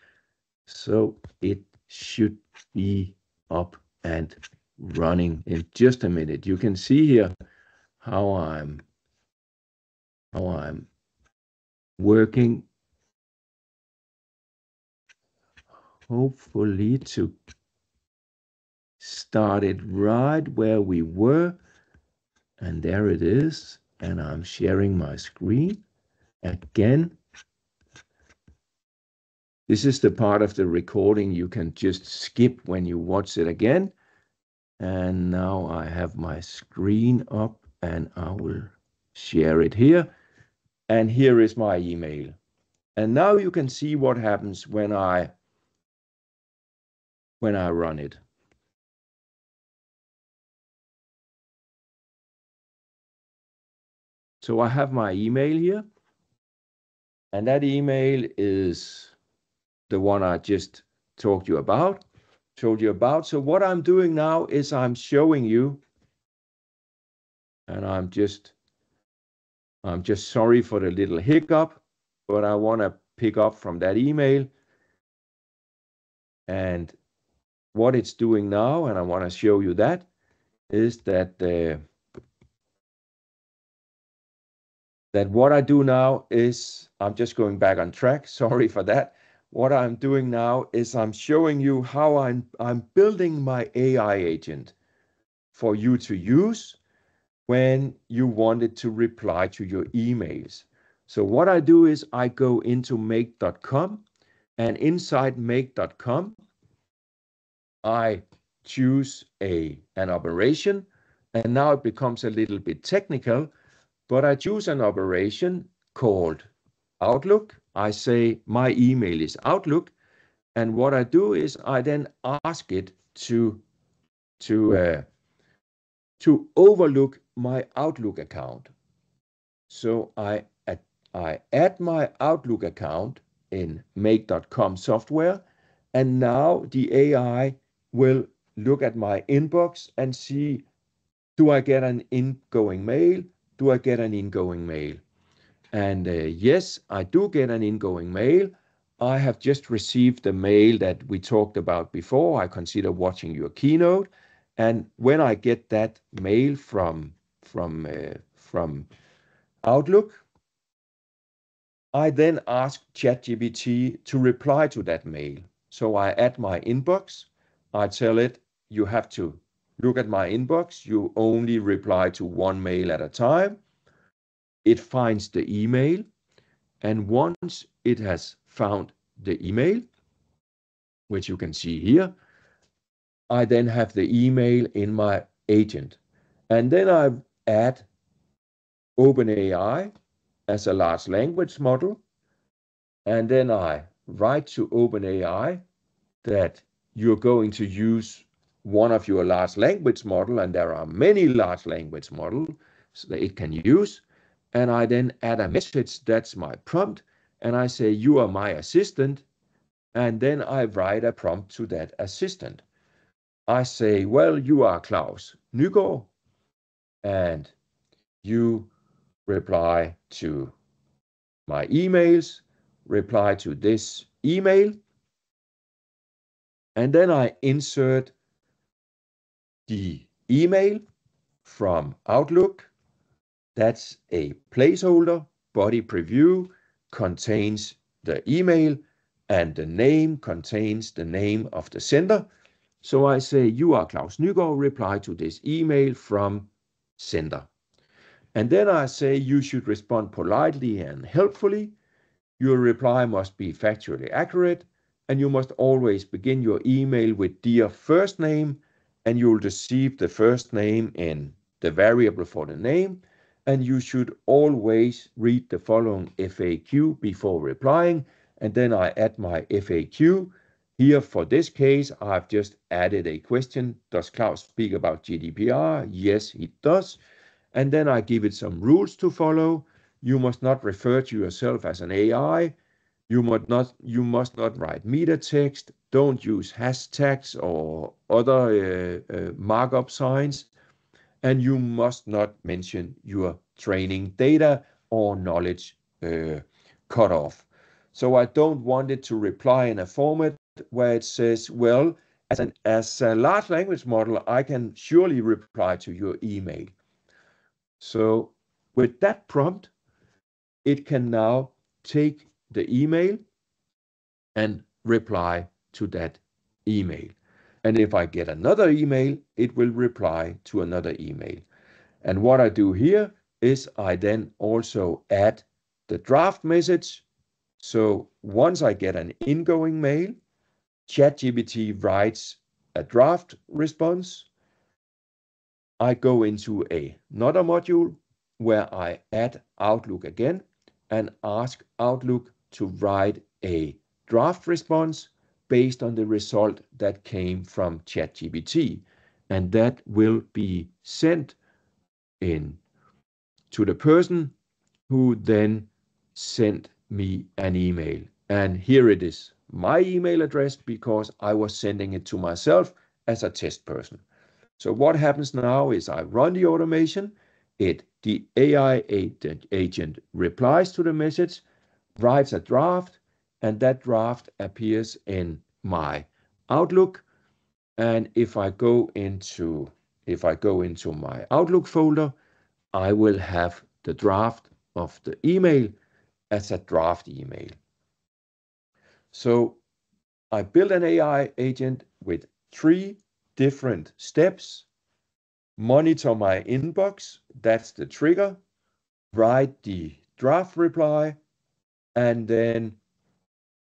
So it should be up and running in just a minute. You can see here how I'm working hopefully to start it right where we were. And there it is. And I'm sharing my screen again. This is the part of the recording you can just skip when you watch it again. And now I have my screen up and I will share it here. And here is my email. And now you can see what happens when I run it. So I have my email here. And that email is the one I just told you about. So what I'm doing now is I'm showing you, and I'm just sorry for the little hiccup, but I want to pick up from that email. And what it's doing now, and I want to show you that, is that that what I do now is, I'm just going back on track, sorry for that. What I'm doing now is I'm showing you how I'm building my AI agent for you to use when you wanted to reply to your emails. So what I do is I go into make.com, and inside make.com, I choose an operation, and now it becomes a little bit technical, but I choose an operation called Outlook. I say my email is Outlook, and what I do is I then ask it to overlook my Outlook account. So I add my Outlook account in make.com software, and now the AI will look at my inbox and see, do I get an incoming mail? Do I get an incoming mail? And yes, I do get an incoming mail. I have just received the mail that we talked about before. I consider watching your keynote. And when I get that mail from Outlook, I then ask ChatGPT to reply to that mail. So I add my inbox. I tell it, you have to look at my inbox. You only reply to one mail at a time. It finds the email. And once it has found the email, which you can see here, I then have the email in my agent. And then I add OpenAI as a large language model. And then I write to OpenAI that you're going to use one of your large language model, and there are many large language models that it can use. And I then add a message, that's my prompt, and I say, you are my assistant. And then I write a prompt to that assistant. I say, well, you are Claus Nygaard, and you reply to my emails, reply to this email, and then I insert the email from Outlook. That's a placeholder. Body preview contains the email, and the name contains the name of the sender. So I say, you are Claus Nygaard, reply to this email from sender. And then I say, you should respond politely and helpfully. Your reply must be factually accurate, and you must always begin your email with dear first name, and you'll receive the first name in the variable for the name, and you should always read the following FAQ before replying, and then I add my FAQ. Here for this case, I've just added a question. Does Claus speak about GDPR? Yes, he does. And then I give it some rules to follow. You must not refer to yourself as an AI. You must not write meta text. Don't use hashtags or other markup signs. And you must not mention your training data or knowledge cutoff. So I don't want it to reply in a format where it says, well, as a large language model, I can surely reply to your email. So with that prompt, it can now take the email and reply to that email. And if I get another email, it will reply to another email. And what I do here is I then also add the draft message. So once I get an incoming mail, ChatGPT writes a draft response. I go into another module where I add Outlook again and ask Outlook to write a draft response based on the result that came from ChatGPT. And that will be sent in to the person who then sent me an email. And here it is, my email address, because I was sending it to myself as a test person. So what happens now is I run the automation, the AI agent replies to the message, writes a draft, and that draft appears in my Outlook. And if I go into my Outlook folder, I will have the draft of the email as a draft email. So I built an AI agent with 3 different steps. Monitor my inbox, that's the trigger. Write the draft reply, and then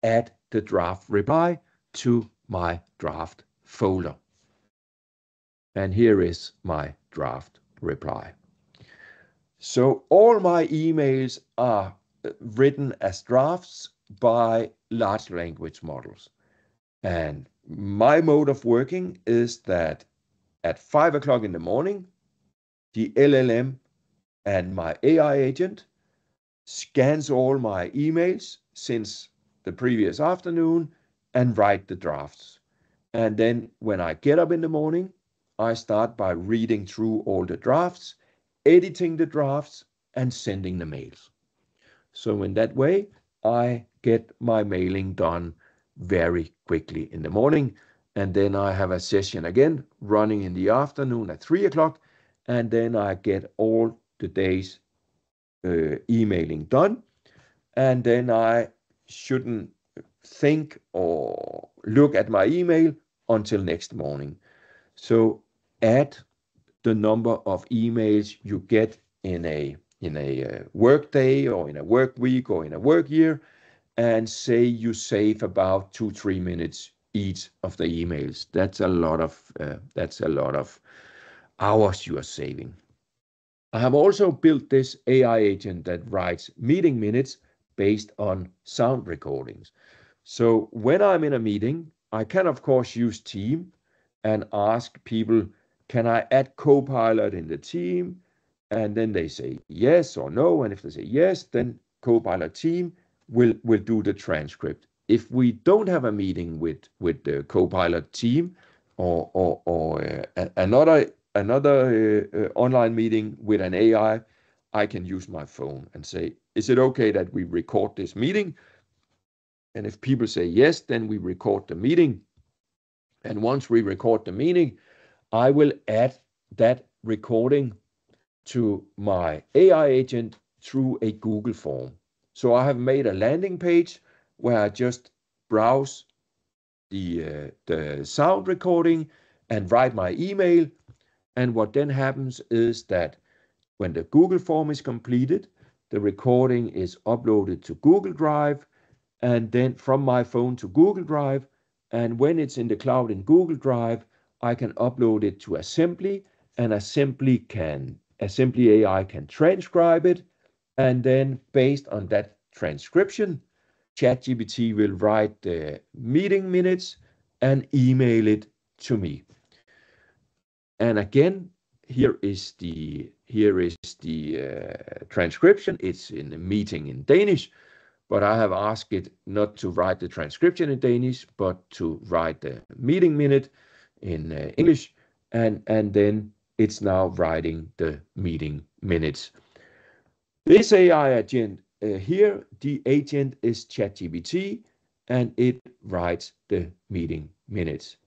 add the draft reply to my draft folder. And here is my draft reply. So all my emails are written as drafts by large language models. And my mode of working is that at 5 o'clock in the morning, the LLM and my AI agent scans all my emails since the previous afternoon and write the drafts. And then when I get up in the morning, I start by reading through all the drafts, editing the drafts, and sending the mails. So in that way, I get my mailing done very quickly in the morning. And then I have a session again running in the afternoon at 3 o'clock. And then I get all the day's emailing done. And then I shouldn't think or look at my email until next morning. So add the number of emails you get in a work day or in a work week or in a work year, and say you save about 2-3 minutes each of the emails. That's a lot of hours you are saving. I have also built this AI agent that writes meeting minutes based on sound recordings. So when I'm in a meeting, I can of course use Team and ask people, can I add Copilot in the team? And then they say yes or no. And if they say yes, then Copilot team will do the transcript. If we don't have a meeting with the Copilot team or another online meeting with an AI, I can use my phone and say, is it okay that we record this meeting? And if people say yes, then we record the meeting. And once we record the meeting, I will add that recording to my AI agent through a Google form. So I have made a landing page where I just browse the sound recording and write my email. And what then happens is that when the Google form is completed, the recording is uploaded to Google Drive, and then from my phone to Google Drive. And when it's in the cloud in Google Drive, I can upload it to Assembly, and Assembly AI can transcribe it. And then based on that transcription, ChatGPT will write the meeting minutes and email it to me. And again, here is the transcription. It's in the meeting in Danish, but I have asked it not to write the transcription in Danish, but to write the meeting minute in English, and then it's now writing the meeting minutes. This AI agent here, the agent is ChatGPT, and it writes the meeting minutes.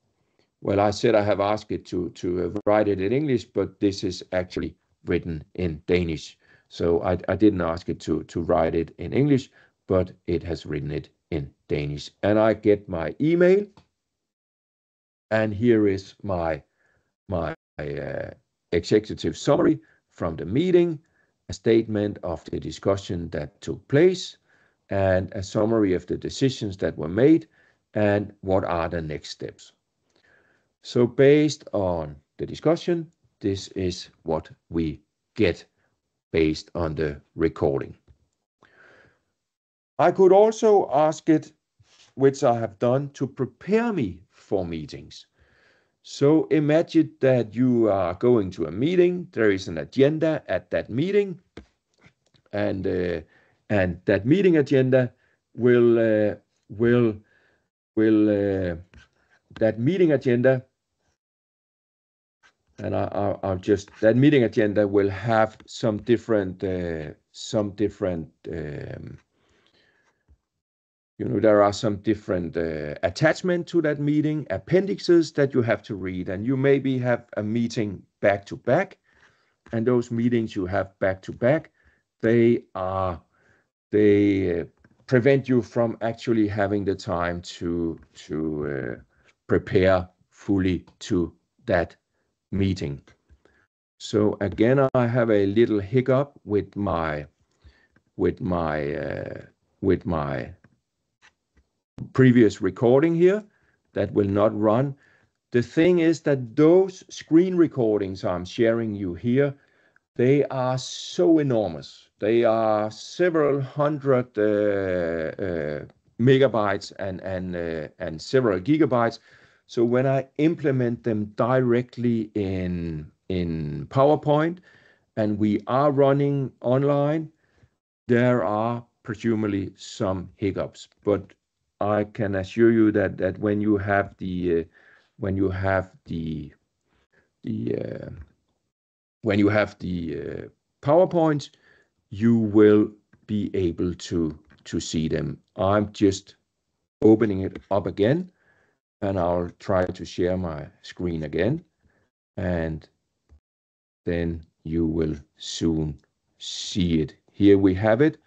Well, I said I have asked it to write it in English, but this is actually written in Danish. So I didn't ask it to write it in English, but it has written it in Danish. And I get my email, and here is my executive summary from the meeting, a statement of the discussion that took place, and a summary of the decisions that were made, and what are the next steps. So based on the discussion, this is what we get based on the recording. I could also ask it, which I have done, to prepare me for meetings. So imagine that you are going to a meeting, there is an agenda at that meeting, and that meeting agenda will that meeting agenda, and that meeting agenda will have some different there are some different attachment to that meeting, appendixes that you have to read, and you maybe have a meeting back to back, and those meetings you have back to back, they prevent you from actually having the time to prepare fully to that meeting. So again, I have a little hiccup with my previous recording here that will not run. The thing is that those screen recordings I'm sharing you here, they are so enormous. They are several hundred megabytes and several gigabytes. So when I implement them directly in PowerPoint and we are running online, there are presumably some hiccups. But I can assure you that when you have the PowerPoint, you will be able to see them. I'm just opening it up again, and I'll try to share my screen again, and then you will soon see it. Here we have it,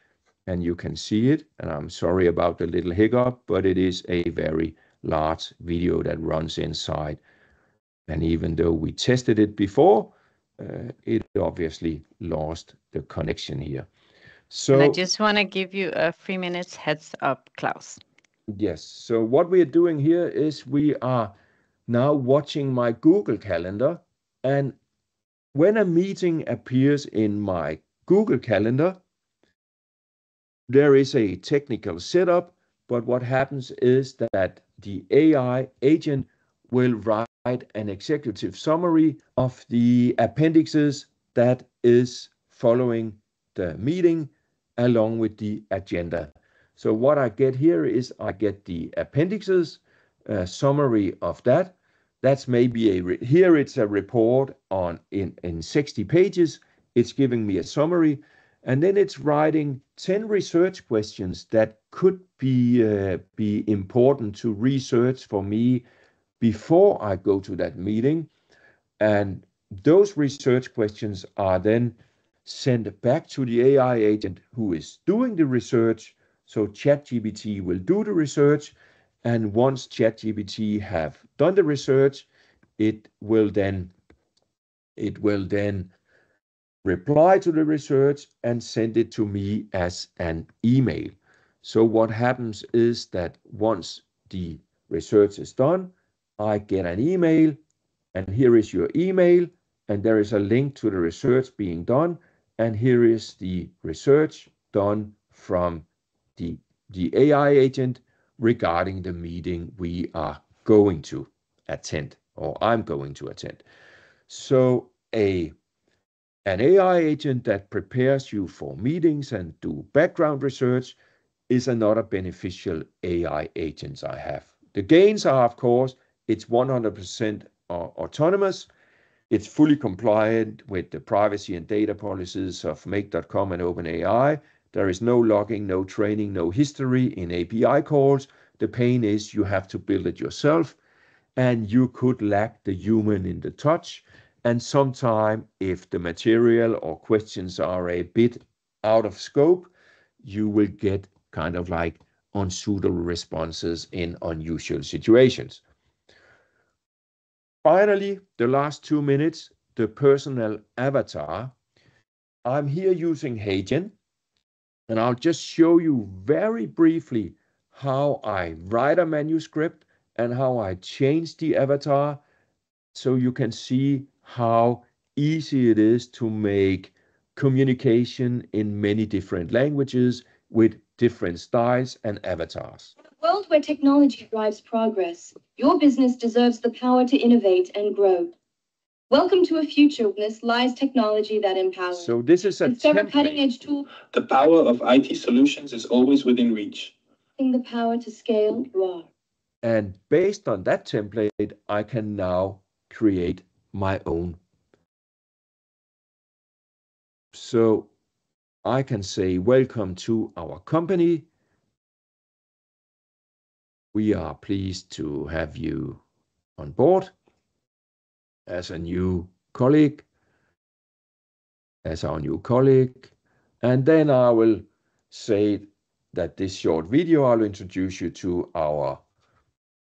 and you can see it, and I'm sorry about the little hiccup, but it is a very large video that runs inside. And even though we tested it before, it obviously lost the connection here. So and I just want to give you a 3 minutes heads up, Claus. Yes. So what we are doing here is we are now watching my Google Calendar, and when a meeting appears in my Google Calendar, there is a technical setup, but what happens is that the AI agent will write an executive summary of the appendixes that is following the meeting along with the agenda. So what I get here is I get the appendixes, summary of that. That's maybe here it's a report in 60 pages. It's giving me a summary, and then it's writing 10 research questions that could be important to research for me before I go to that meeting. And those research questions are then sent back to the AI agent who is doing the research. So ChatGPT will do the research, and once ChatGPT have done the research, it will then reply to the research and send it to me as an email. So what happens is that once the research is done, I get an email, and here is your email, and there is a link to the research being done, and here is the research done from the AI agent regarding the meeting we are going to attend, or I'm going to attend. So an AI agent that prepares you for meetings and do background research is another beneficial AI agent I have. The gains are, of course, it's 100% autonomous. It's fully compliant with the privacy and data policies of Make.com and OpenAI. There is no logging, no training, no history in API calls. The pain is you have to build it yourself, and you could lack the human in the touch. And sometime, if the material or questions are a bit out of scope, you will get kind of like unsuitable responses in unusual situations. Finally, the last 2 minutes, the personal avatar. I'm here using HeyGen, and I'll just show you very briefly how I write a manuscript and how I change the avatar, so you can see how easy it is to make communication in many different languages with different styles and avatars. In a world where technology drives progress, your business deserves the power to innovate and grow. Welcome to a future where this lies technology that empowers. So this is a Discover template. cutting-edge tools. The power of IT solutions is always within reach. The power to scale raw. And based on that template, I can now create my own. So I can say, welcome to our company. We are pleased to have you on board as a new colleague, as our new colleague. And then I will say that this short video, I'll introduce you to our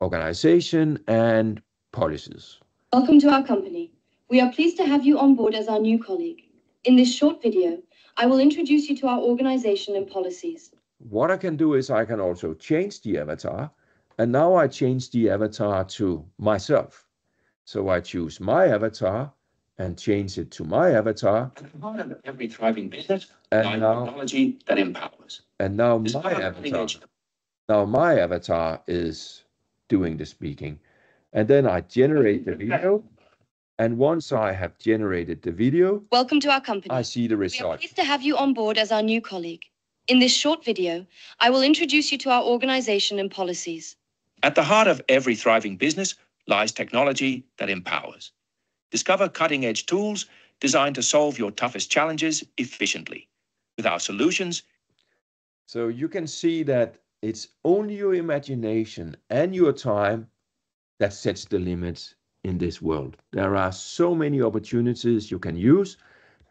organization and policies. Welcome to our company. We are pleased to have you on board as our new colleague. In this short video, I will introduce you to our organization and policies. What I can do is I can also change the avatar. And now I change the avatar to myself. So I choose my avatar and change it to my avatar. At the heart of every thriving business, And now, technology that empowers. and now Discover my cutting avatar. edge. Now my avatar is doing the speaking. And then I generate the video. And once I have generated the video, Welcome to our company. I see the We are result. pleased to have you on board as our new colleague. In this short video, I will introduce you to our organization and policies. At the heart of every thriving business lies technology that empowers. Discover cutting-edge tools designed to solve your toughest challenges efficiently. With our solutions, So you can see that it's only your imagination and your time that sets the limits in this world. There are so many opportunities you can use,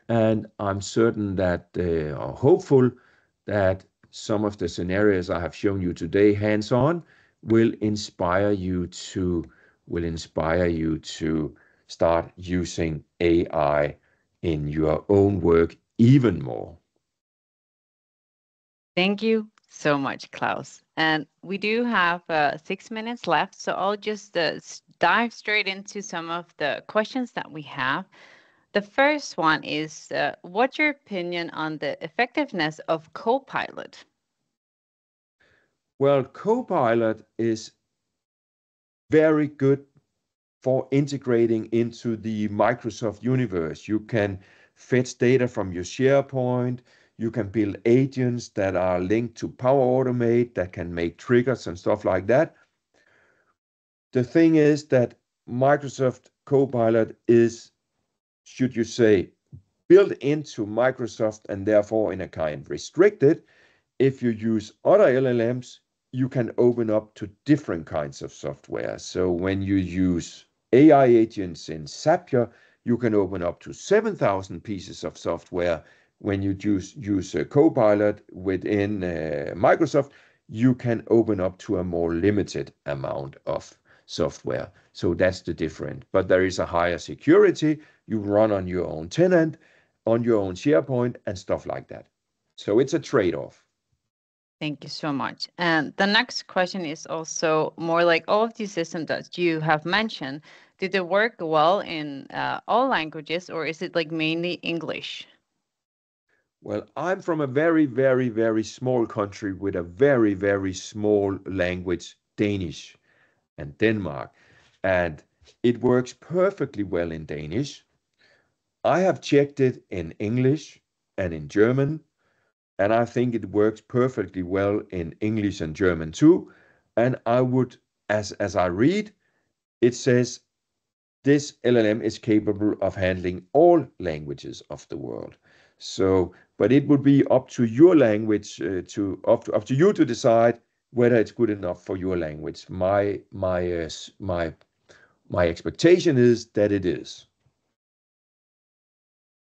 and I'm certain that, or hopeful that some of the scenarios I have shown you today hands-on will inspire you to start using AI in your own work even more. Thank you so much, Klaus. And we do have 6 minutes left, so I'll just dive straight into some of the questions that we have. The first one is, what's your opinion on the effectiveness of Copilot? Well, Copilot is very good for integrating into the Microsoft universe. You can fetch data from your SharePoint. You can build agents that are linked to Power Automate that can make triggers and stuff like that. The thing is that Microsoft Copilot is, should you say, built into Microsoft and therefore in a kind restricted. If you use other LLMs, you can open up to different kinds of software. So when you use AI agents in Zapier, you can open up to 7,000 pieces of software. When you use a Copilot within Microsoft, you can open up to a more limited amount of software. So that's the difference. But there is a higher security. You run on your own tenant, on your own SharePoint and stuff like that. So it's a trade-off. Thank you so much. And the next question is also more like all of these systems that you have mentioned, did they work well in all languages, or is it like mainly English? Well, I'm from a very, very, very small country with a very, very small language, Danish and Denmark. And it works perfectly well in Danish. I have checked it in English and in German, and I think it works perfectly well in English and German too. And I would, as I read, it says this LLM is capable of handling all languages of the world. So, but it would be up to your language, up to you to decide whether it's good enough for your language. My expectation is that it is.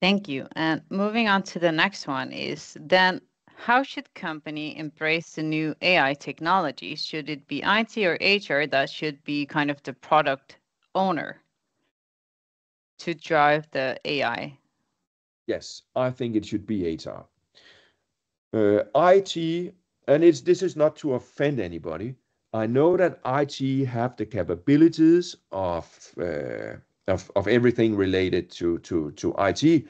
Thank you. And moving on to the next one is then how should company embrace the new AI technology? Should it be IT or HR that should be kind of the product owner to drive the AI? Yes, I think it should be HR. IT, and this is not to offend anybody. I know that IT have the capabilities of everything related to IT,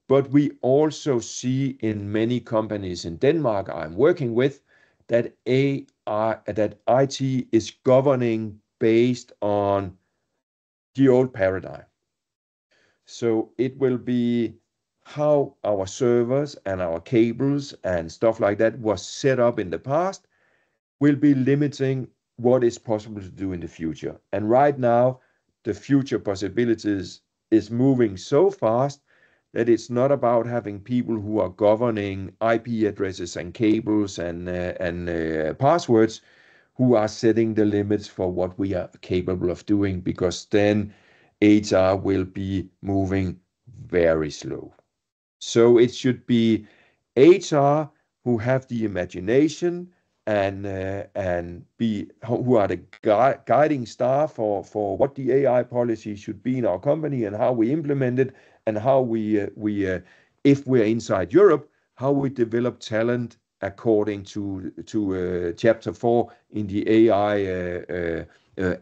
but we also see in many companies in Denmark I'm working with that IT is governing based on the old paradigm. So it will be how our servers and our cables and stuff like that was set up in the past will be limiting what is possible to do in the future. And right now, the future possibilities is moving so fast that it's not about having people who are governing IP addresses and cables and passwords who are setting the limits for what we are capable of doing, because then HR will be moving very slow. So it should be HR who have the imagination and be who are the guiding staff for what the AI policy should be in our company and how we implement it, and how we if we're inside Europe, how we develop talent according to chapter 4 in the AI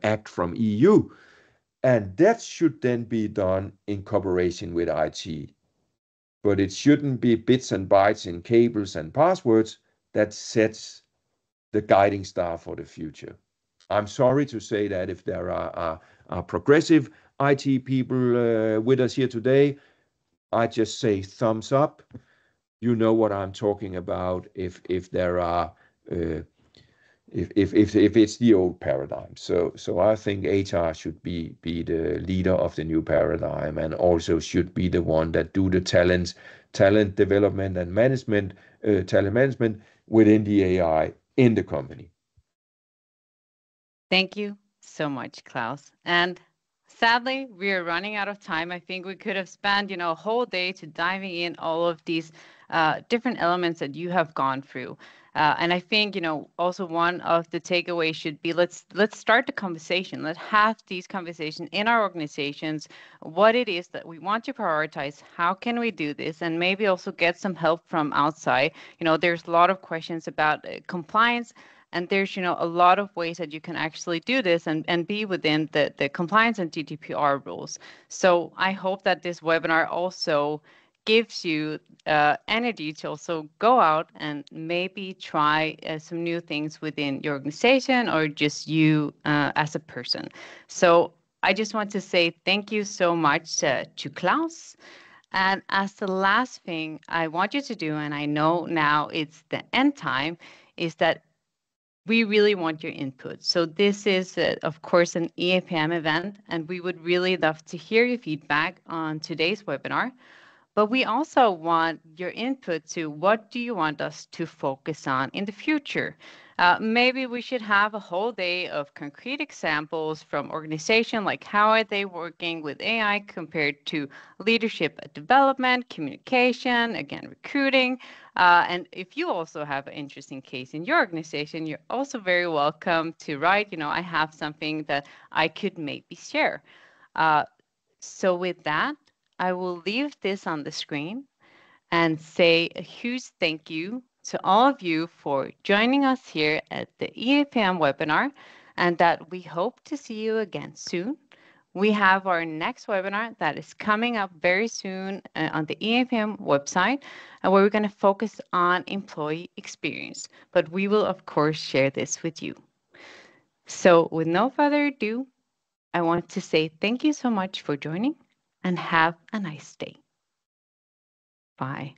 Act from EU. And that should then be done in cooperation with IT. But it shouldn't be bits and bytes in cables and passwords that sets the guiding star for the future. I'm sorry to say that if there are progressive IT people with us here today, I just say thumbs up. You know what I'm talking about. If there are if it's the old paradigm. So I think HR should be the leader of the new paradigm, and also should be the one that do the talent development and management, talent management within the AI in the company. Thank you so much, Klaus. And sadly, we are running out of time. I think we could have spent, a whole day to diving in all of these different elements that you have gone through. And I think, also one of the takeaways should be let's start the conversation. Let's have these conversations in our organizations, what it is that we want to prioritize, how can we do this, and maybe also get some help from outside. There's a lot of questions about compliance. And there's, a lot of ways that you can actually do this and be within the compliance and GDPR rules. So I hope that this webinar also gives you energy to also go out and maybe try some new things within your organization or just you as a person. So I just want to say thank you so much to Klaus. And as the last thing I want you to do, and I know now it's the end time, is that we really want your input. So this is, of course, an EAPM event, and we would really love to hear your feedback on today's webinar. But we also want your input to what do you want us to focus on in the future? Maybe we should have a whole day of concrete examples from organization, like how are they working with AI compared to leadership development, communication, again, recruiting. And if you also have an interesting case in your organization, you're also very welcome to write, I have something that I could maybe share. So with that, I will leave this on the screen and say a huge thank you to all of you for joining us here at the EAPM webinar, and that we hope to see you again soon. We have our next webinar that is coming up very soon on the EAPM website, where we're going to focus on employee experience. But we will, of course, share this with you. So with no further ado, I want to say thank you so much for joining and have a nice day. Bye.